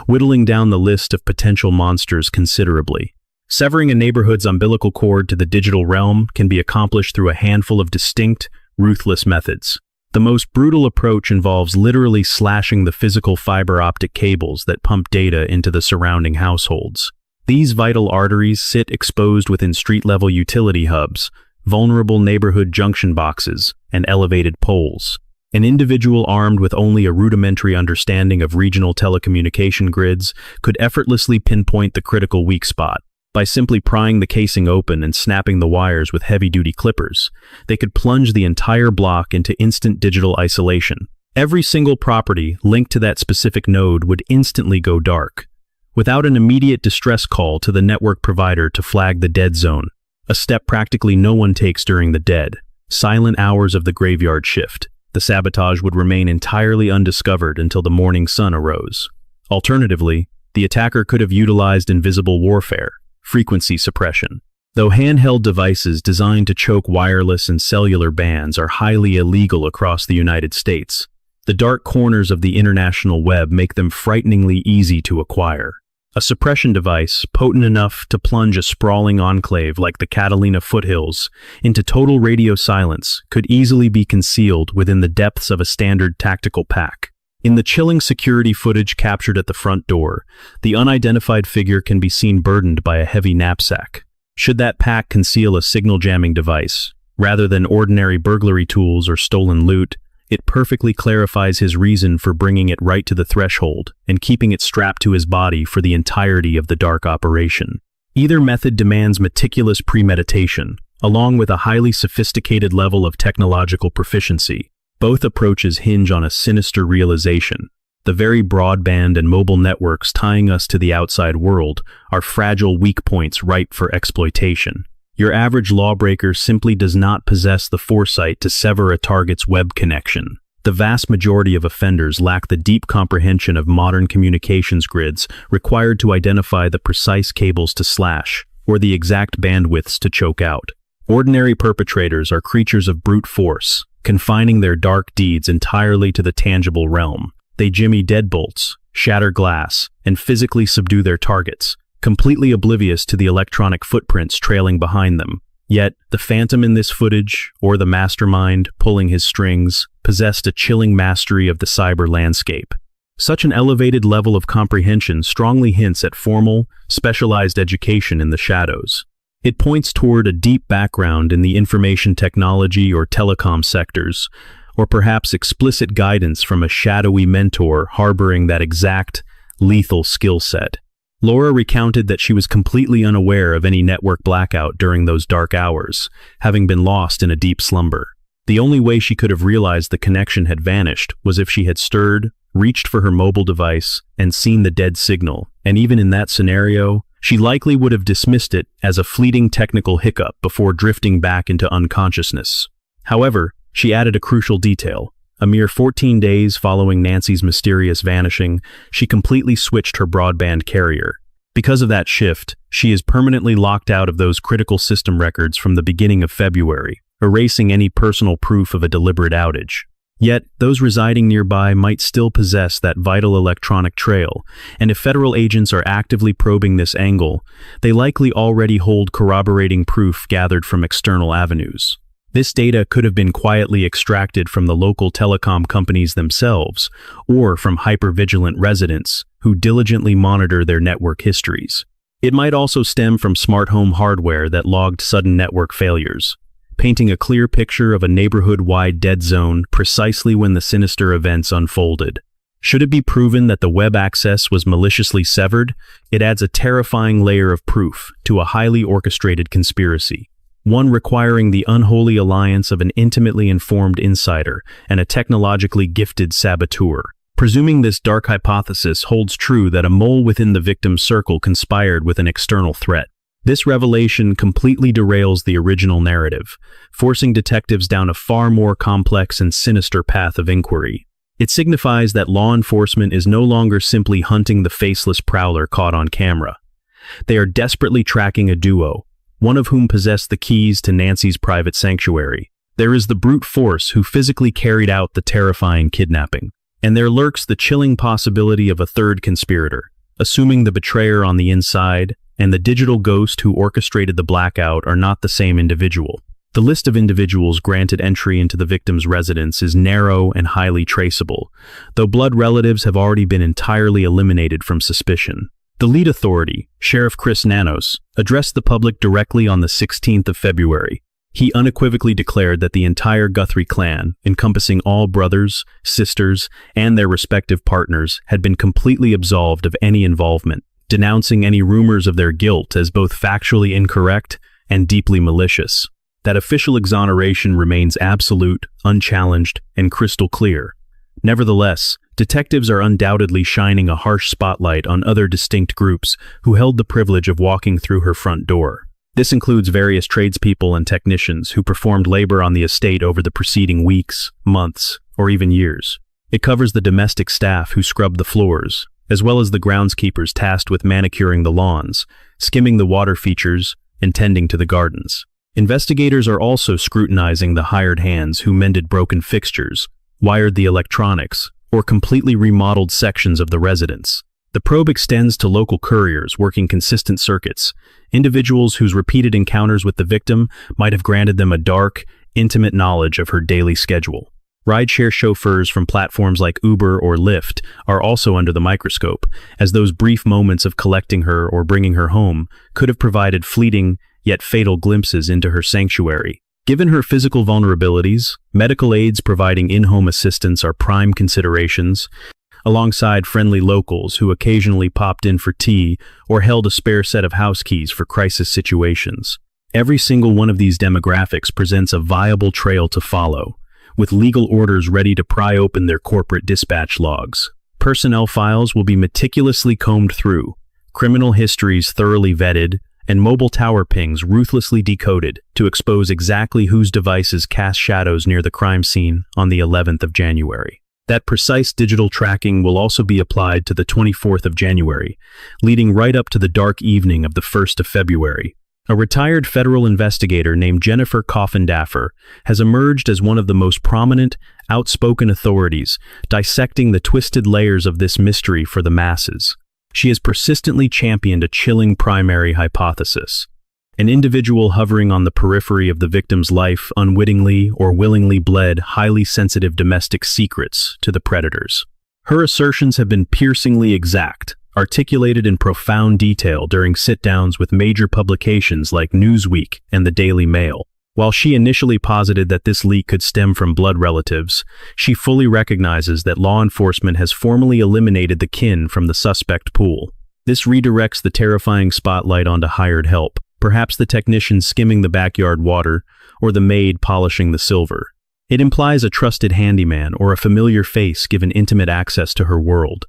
whittling down the list of potential monsters considerably. Severing a neighborhood's umbilical cord to the digital realm can be accomplished through a handful of distinct, ruthless methods. The most brutal approach involves literally slashing the physical fiber optic cables that pump data into the surrounding households. These vital arteries sit exposed within street-level utility hubs, vulnerable neighborhood junction boxes, and elevated poles. An individual armed with only a rudimentary understanding of regional telecommunication grids could effortlessly pinpoint the critical weak spot. By simply prying the casing open and snapping the wires with heavy-duty clippers, they could plunge the entire block into instant digital isolation. Every single property linked to that specific node would instantly go dark, without an immediate distress call to the network provider to flag the dead zone, a step practically no one takes during the dead, silent hours of the graveyard shift. The sabotage would remain entirely undiscovered until the morning sun arose. Alternatively, the attacker could have utilized invisible warfare, frequency suppression. Though handheld devices designed to choke wireless and cellular bands are highly illegal across the United States, the dark corners of the international web make them frighteningly easy to acquire. A suppression device potent enough to plunge a sprawling enclave like the Catalina Foothills into total radio silence could easily be concealed within the depths of a standard tactical pack. In the chilling security footage captured at the front door, the unidentified figure can be seen burdened by a heavy knapsack. Should that pack conceal a signal jamming device, rather than ordinary burglary tools or stolen loot, it perfectly clarifies his reason for bringing it right to the threshold and keeping it strapped to his body for the entirety of the dark operation. Either method demands meticulous premeditation, along with a highly sophisticated level of technological proficiency. Both approaches hinge on a sinister realization. The very broadband and mobile networks tying us to the outside world are fragile weak points ripe for exploitation. Your average lawbreaker simply does not possess the foresight to sever a target's web connection. The vast majority of offenders lack the deep comprehension of modern communications grids required to identify the precise cables to slash or the exact bandwidths to choke out. Ordinary perpetrators are creatures of brute force, confining their dark deeds entirely to the tangible realm. They jimmy deadbolts, shatter glass, and physically subdue their targets, completely oblivious to the electronic footprints trailing behind them. Yet, the phantom in this footage, or the mastermind pulling his strings, possessed a chilling mastery of the cyber landscape. Such an elevated level of comprehension strongly hints at formal, specialized education in the shadows. It points toward a deep background in the information technology or telecom sectors, or perhaps explicit guidance from a shadowy mentor harboring that exact, lethal skill set. Laura recounted that she was completely unaware of any network blackout during those dark hours, having been lost in a deep slumber. The only way she could have realized the connection had vanished was if she had stirred, reached for her mobile device, and seen the dead signal, and even in that scenario, she likely would have dismissed it as a fleeting technical hiccup before drifting back into unconsciousness. However, She added a crucial detail. A mere 14 days following Nancy's mysterious vanishing, she completely switched her broadband carrier. Because of that shift, she is permanently locked out of those critical system records from the beginning of February, erasing any personal proof of a deliberate outage. Yet, those residing nearby might still possess that vital electronic trail, and if federal agents are actively probing this angle, they likely already hold corroborating proof gathered from external avenues. This data could have been quietly extracted from the local telecom companies themselves, or from hyper-vigilant residents who diligently monitor their network histories. It might also stem from smart home hardware that logged sudden network failures, painting a clear picture of a neighborhood-wide dead zone precisely when the sinister events unfolded. Should it be proven that the web access was maliciously severed, it adds a terrifying layer of proof to a highly orchestrated conspiracy, one requiring the unholy alliance of an intimately informed insider and a technologically gifted saboteur. Presuming this dark hypothesis holds true that a mole within the victim's circle conspired with an external threat, this revelation completely derails the original narrative, forcing detectives down a far more complex and sinister path of inquiry. It signifies that law enforcement is no longer simply hunting the faceless prowler caught on camera. They are desperately tracking a duo, one of whom possessed the keys to Nancy's private sanctuary. There is the brute force who physically carried out the terrifying kidnapping. And there lurks the chilling possibility of a third conspirator, assuming the betrayer on the inside and the digital ghost who orchestrated the blackout are not the same individual. The list of individuals granted entry into the victim's residence is narrow and highly traceable, though blood relatives have already been entirely eliminated from suspicion. The lead authority, Sheriff Chris Nanos, addressed the public directly on the 16th of February. He unequivocally declared that the entire Guthrie clan, encompassing all brothers, sisters, and their respective partners, had been completely absolved of any involvement, denouncing any rumors of their guilt as both factually incorrect and deeply malicious. That official exoneration remains absolute, unchallenged, and crystal clear. Nevertheless, detectives are undoubtedly shining a harsh spotlight on other distinct groups who held the privilege of walking through her front door. This includes various tradespeople and technicians who performed labor on the estate over the preceding weeks, months, or even years. It covers the domestic staff who scrubbed the floors, as well as the groundskeepers tasked with manicuring the lawns, skimming the water features, and tending to the gardens. Investigators are also scrutinizing the hired hands who mended broken fixtures, wired the electronics, or completely remodeled sections of the residence. The probe extends to local couriers working consistent circuits, individuals whose repeated encounters with the victim might have granted them a dark, intimate knowledge of her daily schedule. Rideshare chauffeurs from platforms like Uber or Lyft are also under the microscope, as those brief moments of collecting her or bringing her home could have provided fleeting, yet fatal glimpses into her sanctuary. Given her physical vulnerabilities, medical aids providing in-home assistance are prime considerations, alongside friendly locals who occasionally popped in for tea or held a spare set of house keys for crisis situations. Every single one of these demographics presents a viable trail to follow, with legal orders ready to pry open their corporate dispatch logs. Personnel files will be meticulously combed through, criminal histories thoroughly vetted, and mobile tower pings ruthlessly decoded to expose exactly whose devices cast shadows near the crime scene on the 11th of January. That precise digital tracking will also be applied to the 24th of January, leading right up to the dark evening of the 1st of February. A retired federal investigator named Jennifer Coffin-Daffer has emerged as one of the most prominent, outspoken authorities, dissecting the twisted layers of this mystery for the masses. She has persistently championed a chilling primary hypothesis. An individual hovering on the periphery of the victim's life unwittingly or willingly bled highly sensitive domestic secrets to the predators. Her assertions have been piercingly exact, articulated in profound detail during sit-downs with major publications like Newsweek and the Daily Mail. While she initially posited that this leak could stem from blood relatives, she fully recognizes that law enforcement has formally eliminated the kin from the suspect pool. This redirects the terrifying spotlight onto hired help, perhaps the technician skimming the backyard water or the maid polishing the silver. It implies a trusted handyman or a familiar face given intimate access to her world.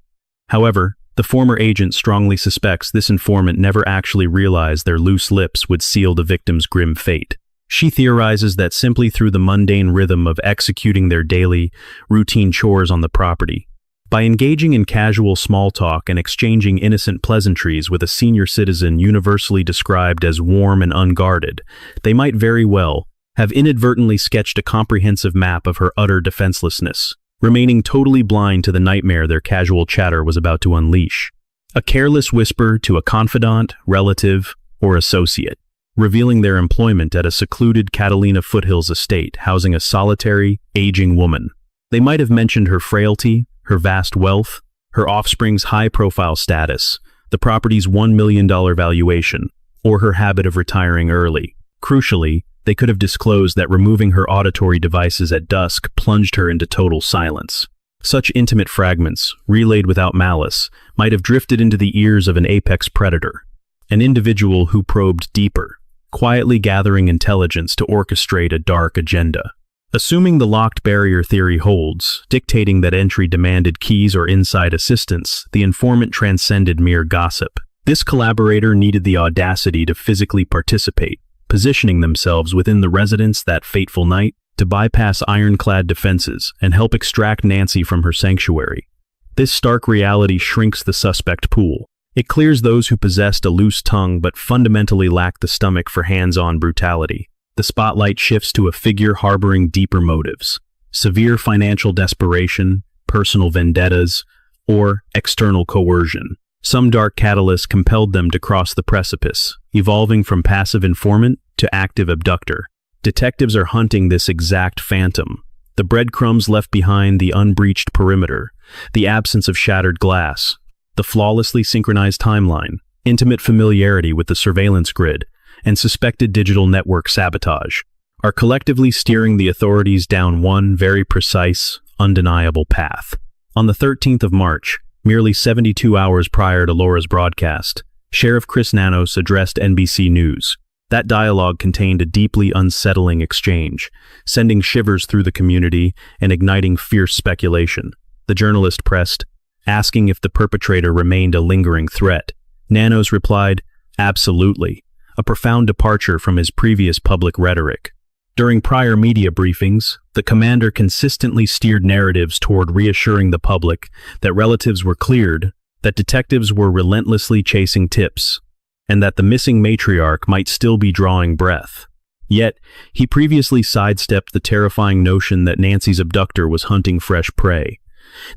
However, the former agent strongly suspects this informant never actually realized their loose lips would seal the victim's grim fate. She theorizes that simply through the mundane rhythm of executing their daily, routine chores on the property, by engaging in casual small talk and exchanging innocent pleasantries with a senior citizen universally described as warm and unguarded, they might very well have inadvertently sketched a comprehensive map of her utter defenselessness, remaining totally blind to the nightmare their casual chatter was about to unleash. A careless whisper to a confidant, relative, or associate, revealing their employment at a secluded Catalina Foothills estate housing a solitary, aging woman. They might have mentioned her frailty, her vast wealth, her offspring's high-profile status, the property's $1 million valuation, or her habit of retiring early. Crucially, they could have disclosed that removing her auditory devices at dusk plunged her into total silence. Such intimate fragments, relayed without malice, might have drifted into the ears of an apex predator, an individual who probed deeper, quietly gathering intelligence to orchestrate a dark agenda. Assuming the locked barrier theory holds, dictating that entry demanded keys or inside assistance, the informant transcended mere gossip. This collaborator needed the audacity to physically participate, positioning themselves within the residence that fateful night to bypass ironclad defenses and help extract Nancy from her sanctuary. This stark reality shrinks the suspect pool. It clears those who possessed a loose tongue but fundamentally lacked the stomach for hands-on brutality. The spotlight shifts to a figure harboring deeper motives: severe financial desperation, personal vendettas, or external coercion. Some dark catalyst compelled them to cross the precipice, evolving from passive informant to active abductor. Detectives are hunting this exact phantom. The breadcrumbs left behind, the unbreached perimeter, the absence of shattered glass, the flawlessly synchronized timeline, intimate familiarity with the surveillance grid, and suspected digital network sabotage are collectively steering the authorities down one very precise, undeniable path. On the 13th of March, merely 72 hours prior to Laura's broadcast, Sheriff Chris Nanos addressed NBC News. That dialogue contained a deeply unsettling exchange, sending shivers through the community and igniting fierce speculation. The journalist pressed, asking if the perpetrator remained a lingering threat. Nanos replied, "Absolutely," a profound departure from his previous public rhetoric. During prior media briefings, the commander consistently steered narratives toward reassuring the public that relatives were cleared, that detectives were relentlessly chasing tips, and that the missing matriarch might still be drawing breath. Yet, he previously sidestepped the terrifying notion that Nancy's abductor was hunting fresh prey.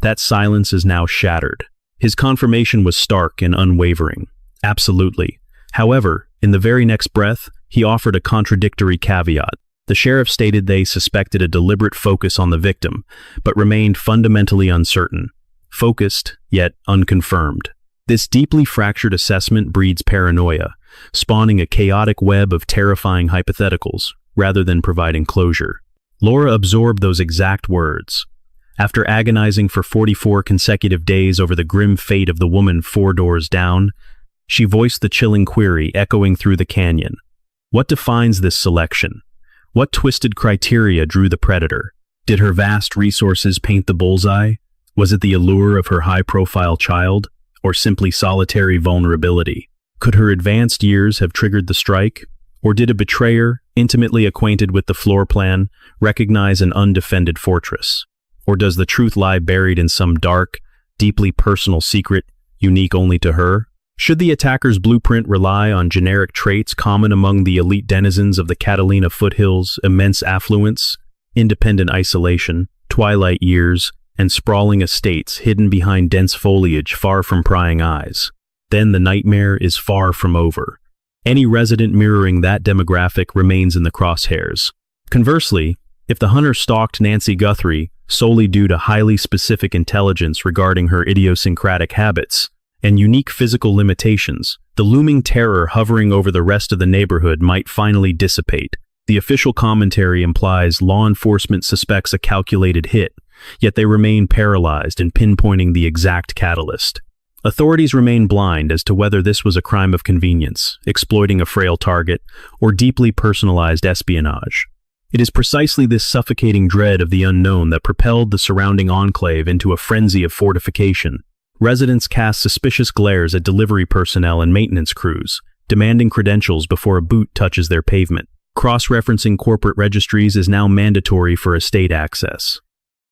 That silence is now shattered. His confirmation was stark and unwavering. Absolutely. However, in the very next breath, he offered a contradictory caveat. The sheriff stated they suspected a deliberate focus on the victim, but remained fundamentally uncertain. Focused, yet unconfirmed. This deeply fractured assessment breeds paranoia, spawning a chaotic web of terrifying hypotheticals, rather than providing closure. Laura absorbed those exact words. After agonizing for 44 consecutive days over the grim fate of the woman 4 doors down, she voiced the chilling query echoing through the canyon. What defines this selection? What twisted criteria drew the predator? Did her vast resources paint the bullseye? Was it the allure of her high-profile child, or simply solitary vulnerability? Could her advanced years have triggered the strike? Or did a betrayer, intimately acquainted with the floor plan, recognize an undefended fortress? Or does the truth lie buried in some dark, deeply personal secret, unique only to her? Should the attacker's blueprint rely on generic traits common among the elite denizens of the Catalina Foothills, immense affluence, independent isolation, twilight years, and sprawling estates hidden behind dense foliage far from prying eyes? Then the nightmare is far from over. Any resident mirroring that demographic remains in the crosshairs. Conversely, if the hunter stalked Nancy Guthrie solely due to highly specific intelligence regarding her idiosyncratic habits and unique physical limitations, the looming terror hovering over the rest of the neighborhood might finally dissipate. The official commentary implies law enforcement suspects a calculated hit, yet they remain paralyzed in pinpointing the exact catalyst. Authorities remain blind as to whether this was a crime of convenience, exploiting a frail target, or deeply personalized espionage. It is precisely this suffocating dread of the unknown that propelled the surrounding enclave into a frenzy of fortification. Residents cast suspicious glares at delivery personnel and maintenance crews, demanding credentials before a boot touches their pavement. Cross-referencing corporate registries is now mandatory for estate access.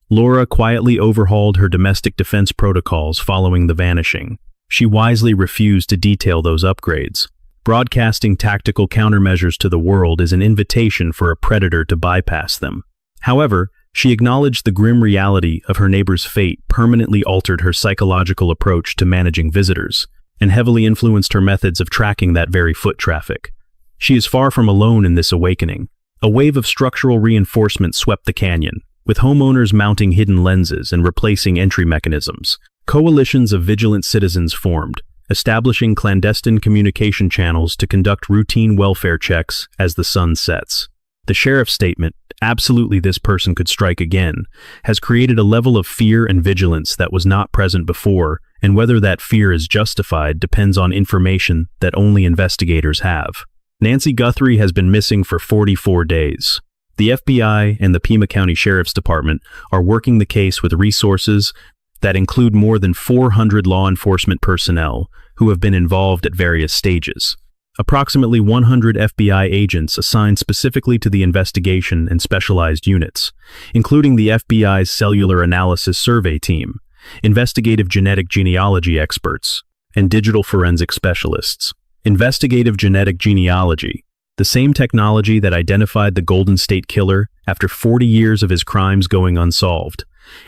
Laura quietly overhauled her domestic defense protocols following the vanishing. She wisely refused to detail those upgrades. Broadcasting tactical countermeasures to the world is an invitation for a predator to bypass them. However, she acknowledged the grim reality of her neighbor's fate permanently altered her psychological approach to managing visitors, and heavily influenced her methods of tracking that very foot traffic. She is far from alone in this awakening. A wave of structural reinforcement swept the canyon, with homeowners mounting hidden lenses and replacing entry mechanisms. Coalitions of vigilant citizens formed, establishing clandestine communication channels to conduct routine welfare checks as the sun sets. The sheriff's statement, "Absolutely this person could strike again," has created a level of fear and vigilance that was not present before, and whether that fear is justified depends on information that only investigators have. Nancy Guthrie has been missing for 44 days. The FBI and the Pima County Sheriff's Department are working the case with resources that include more than 400 law enforcement personnel who have been involved at various stages. Approximately 100 FBI agents assigned specifically to the investigation and specialized units, including the FBI's Cellular Analysis Survey Team, investigative genetic genealogy experts, and digital forensic specialists. Investigative genetic genealogy, the same technology that identified the Golden State Killer after 40 years of his crimes going unsolved,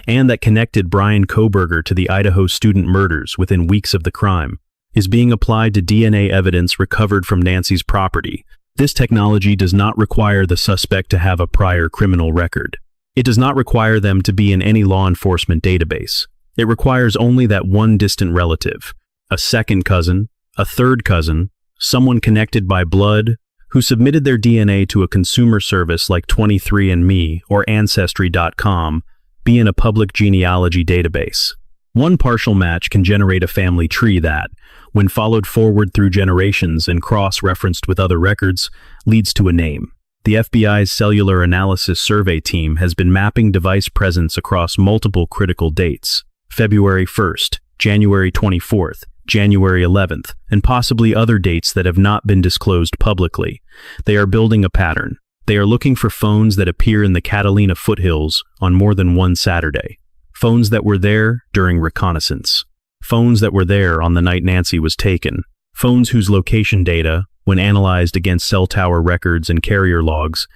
and that connected Brian Kohberger to the Idaho student murders within weeks of the crime, is being applied to DNA evidence recovered from Nancy's property. This technology does not require the suspect to have a prior criminal record. It does not require them to be in any law enforcement database. It requires only that one distant relative, a second cousin, a third cousin, someone connected by blood, who submitted their DNA to a consumer service like 23andMe or Ancestry.com, be in a public genealogy database. One partial match can generate a family tree that, when followed forward through generations and cross-referenced with other records, leads to a name. The FBI's Cellular Analysis Survey Team has been mapping device presence across multiple critical dates: February 1st, January 24th, January 11th, and possibly other dates that have not been disclosed publicly. They are building a pattern. They are looking for phones that appear in the Catalina Foothills on more than one Saturday. Phones that were there during reconnaissance. Phones that were there on the night Nancy was taken. Phones whose location data, when analyzed against cell tower records and carrier logs,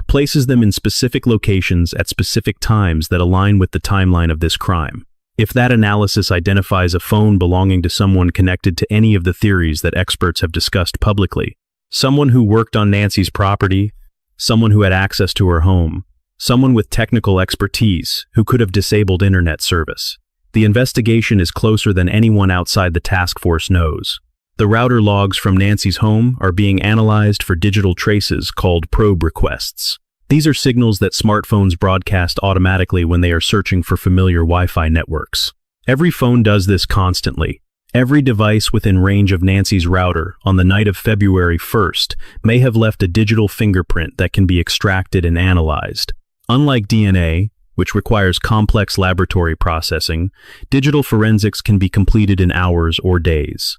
places them in specific locations at specific times that align with the timeline of this crime. If that analysis identifies a phone belonging to someone connected to any of the theories that experts have discussed publicly, someone who worked on Nancy's property, someone who had access to her home, someone with technical expertise who could have disabled internet service, the investigation is closer than anyone outside the task force knows. The router logs from Nancy's home are being analyzed for digital traces called probe requests. These are signals that smartphones broadcast automatically when they are searching for familiar Wi-Fi networks. Every phone does this constantly. Every device within range of Nancy's router on the night of February 1st may have left a digital fingerprint that can be extracted and analyzed. Unlike DNA, which requires complex laboratory processing, digital forensics can be completed in hours or days.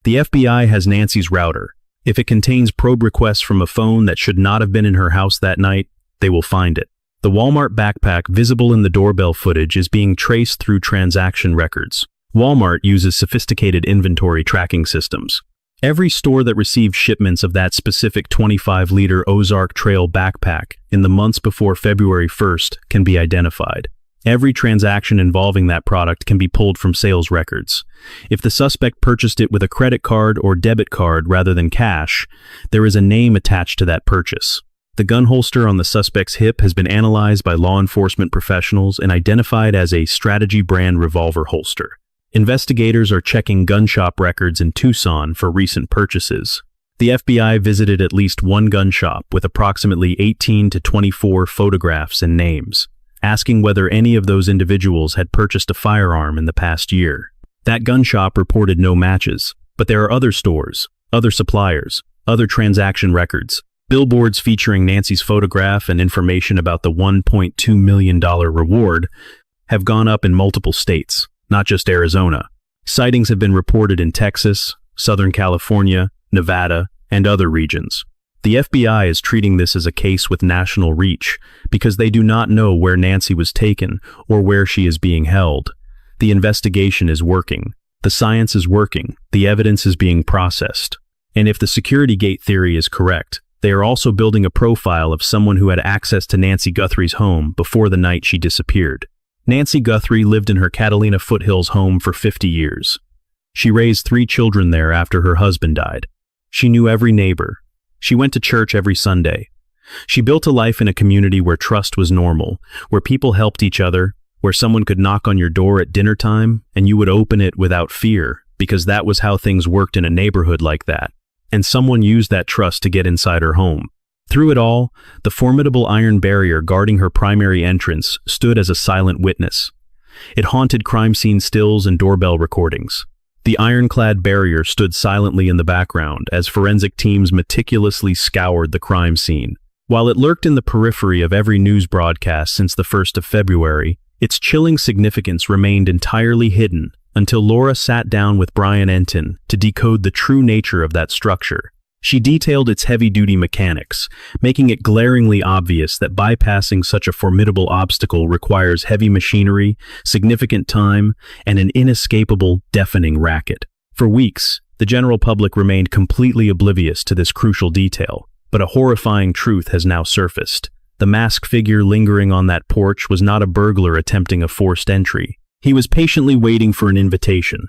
The FBI has Nancy's router. If it contains probe requests from a phone that should not have been in her house that night, they will find it. The Walmart backpack visible in the doorbell footage is being traced through transaction records. Walmart uses sophisticated inventory tracking systems. Every store that received shipments of that specific 25-liter Ozark Trail backpack in the months before February 1st can be identified. Every transaction involving that product can be pulled from sales records. If the suspect purchased it with a credit card or debit card rather than cash, there is a name attached to that purchase. The gun holster on the suspect's hip has been analyzed by law enforcement professionals and identified as a Strategy brand revolver holster. Investigators are checking gun shop records in Tucson for recent purchases. The FBI visited at least one gun shop with approximately 18 to 24 photographs and names, asking whether any of those individuals had purchased a firearm in the past year. That gun shop reported no matches, but there are other stores, other suppliers, other transaction records, billboards featuring Nancy's photograph and information about the $1.2 million reward have gone up in multiple states, not just Arizona. Sightings have been reported in Texas, Southern California, Nevada, and other regions. The FBI is treating this as a case with national reach because they do not know where Nancy was taken or where she is being held. The investigation is working. The science is working. The evidence is being processed. And if the security gate theory is correct, they are also building a profile of someone who had access to Nancy Guthrie's home before the night she disappeared. Nancy Guthrie lived in her Catalina Foothills home for 50 years. She raised 3 children there after her husband died. She knew every neighbor. She went to church every Sunday. She built a life in a community where trust was normal, where people helped each other, where someone could knock on your door at dinner time and you would open it without fear, because that was how things worked in a neighborhood like that. And someone used that trust to get inside her home. Through it all, the formidable iron barrier guarding her primary entrance stood as a silent witness. It haunted crime scene stills and doorbell recordings. The ironclad barrier stood silently in the background as forensic teams meticulously scoured the crime scene. While it lurked in the periphery of every news broadcast since the 1st of February, its chilling significance remained entirely hidden until Laura sat down with Brian Enton to decode the true nature of that structure. She detailed its heavy-duty mechanics, making it glaringly obvious that bypassing such a formidable obstacle requires heavy machinery, significant time, and an inescapable, deafening racket. For weeks, the general public remained completely oblivious to this crucial detail, but a horrifying truth has now surfaced. The masked figure lingering on that porch was not a burglar attempting a forced entry. He was patiently waiting for an invitation.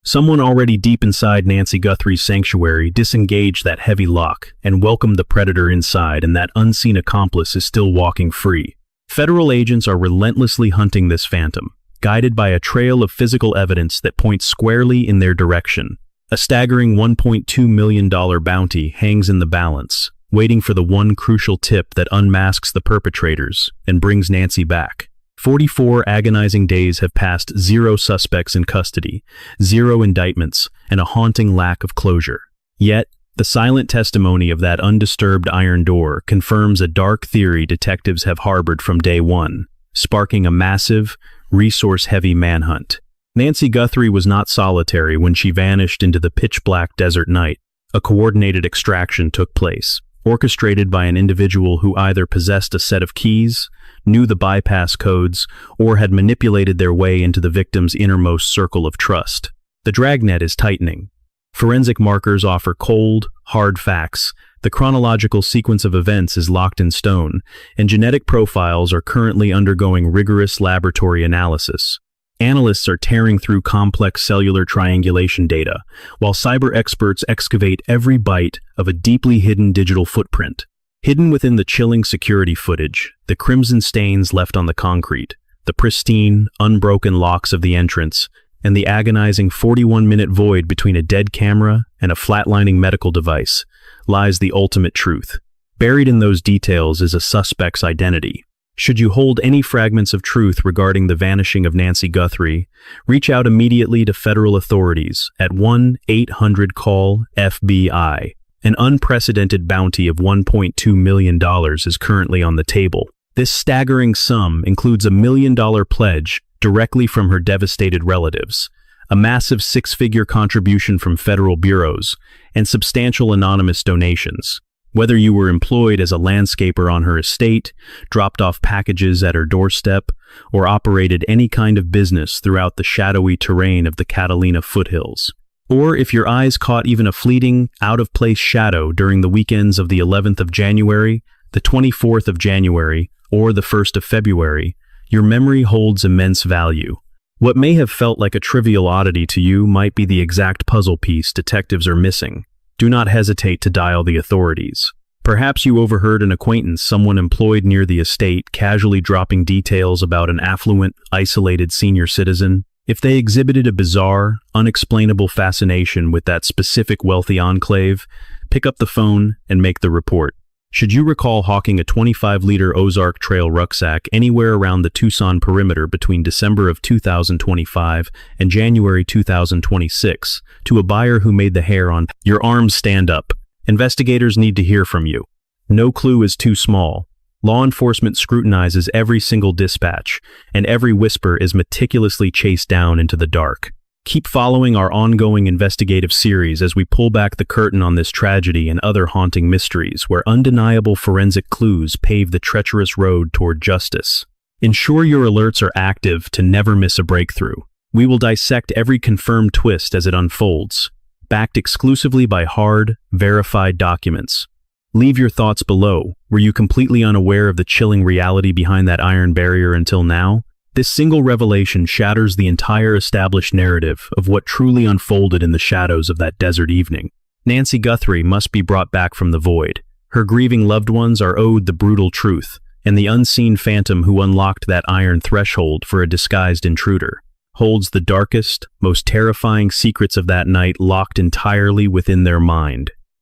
Someone already deep inside Nancy Guthrie's sanctuary disengaged that heavy lock and welcomed the predator inside, and that unseen accomplice is still walking free. Federal agents are relentlessly hunting this phantom, guided by a trail of physical evidence that points squarely in their direction. A staggering $1.2 million bounty hangs in the balance, waiting for the one crucial tip that unmasks the perpetrators and brings Nancy back. 44 agonizing days have passed, 0 suspects in custody, 0 indictments, and a haunting lack of closure. Yet, the silent testimony of that undisturbed iron door confirms a dark theory detectives have harbored from day one, sparking a massive, resource-heavy manhunt. Nancy Guthrie was not solitary when she vanished into the pitch-black desert night. A coordinated extraction took place, orchestrated by an individual who either possessed a set of keys, knew the bypass codes, or had manipulated their way into the victim's innermost circle of trust. The dragnet is tightening. Forensic markers offer cold, hard facts. The chronological sequence of events is locked in stone, and genetic profiles are currently undergoing rigorous laboratory analysis. Analysts are tearing through complex cellular triangulation data, while cyber experts excavate every byte of a deeply hidden digital footprint. Hidden within the chilling security footage, the crimson stains left on the concrete, the pristine, unbroken locks of the entrance, and the agonizing 41-minute void between a dead camera and a flatlining medical device, lies the ultimate truth. Buried in those details is a suspect's identity. Should you hold any fragments of truth regarding the vanishing of Nancy Guthrie, reach out immediately to federal authorities at 1-800-CALL-FBI. An unprecedented bounty of $1.2 million is currently on the table. This staggering sum includes a $1 million pledge directly from her devastated relatives, a massive 6-figure contribution from federal bureaus, and substantial anonymous donations. Whether you were employed as a landscaper on her estate, dropped off packages at her doorstep, or operated any kind of business throughout the shadowy terrain of the Catalina Foothills, or if your eyes caught even a fleeting, out-of-place shadow during the weekends of the 11th of January, the 24th of January, or the 1st of February, your memory holds immense value. What may have felt like a trivial oddity to you might be the exact puzzle piece detectives are missing. Do not hesitate to dial the authorities. Perhaps you overheard an acquaintance, someone employed near the estate, casually dropping details about an affluent, isolated senior citizen. If they exhibited a bizarre, unexplainable fascination with that specific wealthy enclave, pick up the phone and make the report. Should you recall hawking a 25-liter Ozark Trail rucksack anywhere around the Tucson perimeter between December of 2025 and January 2026 to a buyer who made the hair on your arms stand up, investigators need to hear from you. No clue is too small. Law enforcement scrutinizes every single dispatch, and every whisper is meticulously chased down into the dark. Keep following our ongoing investigative series as we pull back the curtain on this tragedy and other haunting mysteries where undeniable forensic clues pave the treacherous road toward justice. Ensure your alerts are active to never miss a breakthrough. We will dissect every confirmed twist as it unfolds, backed exclusively by hard, verified documents. Leave your thoughts below. Were you completely unaware of the chilling reality behind that iron barrier until now? This single revelation shatters the entire established narrative of what truly unfolded in the shadows of that desert evening. Nancy Guthrie must be brought back from the void. Her grieving loved ones are owed the brutal truth, and the unseen phantom who unlocked that iron threshold for a disguised intruder holds the darkest, most terrifying secrets of that night locked entirely within their mind.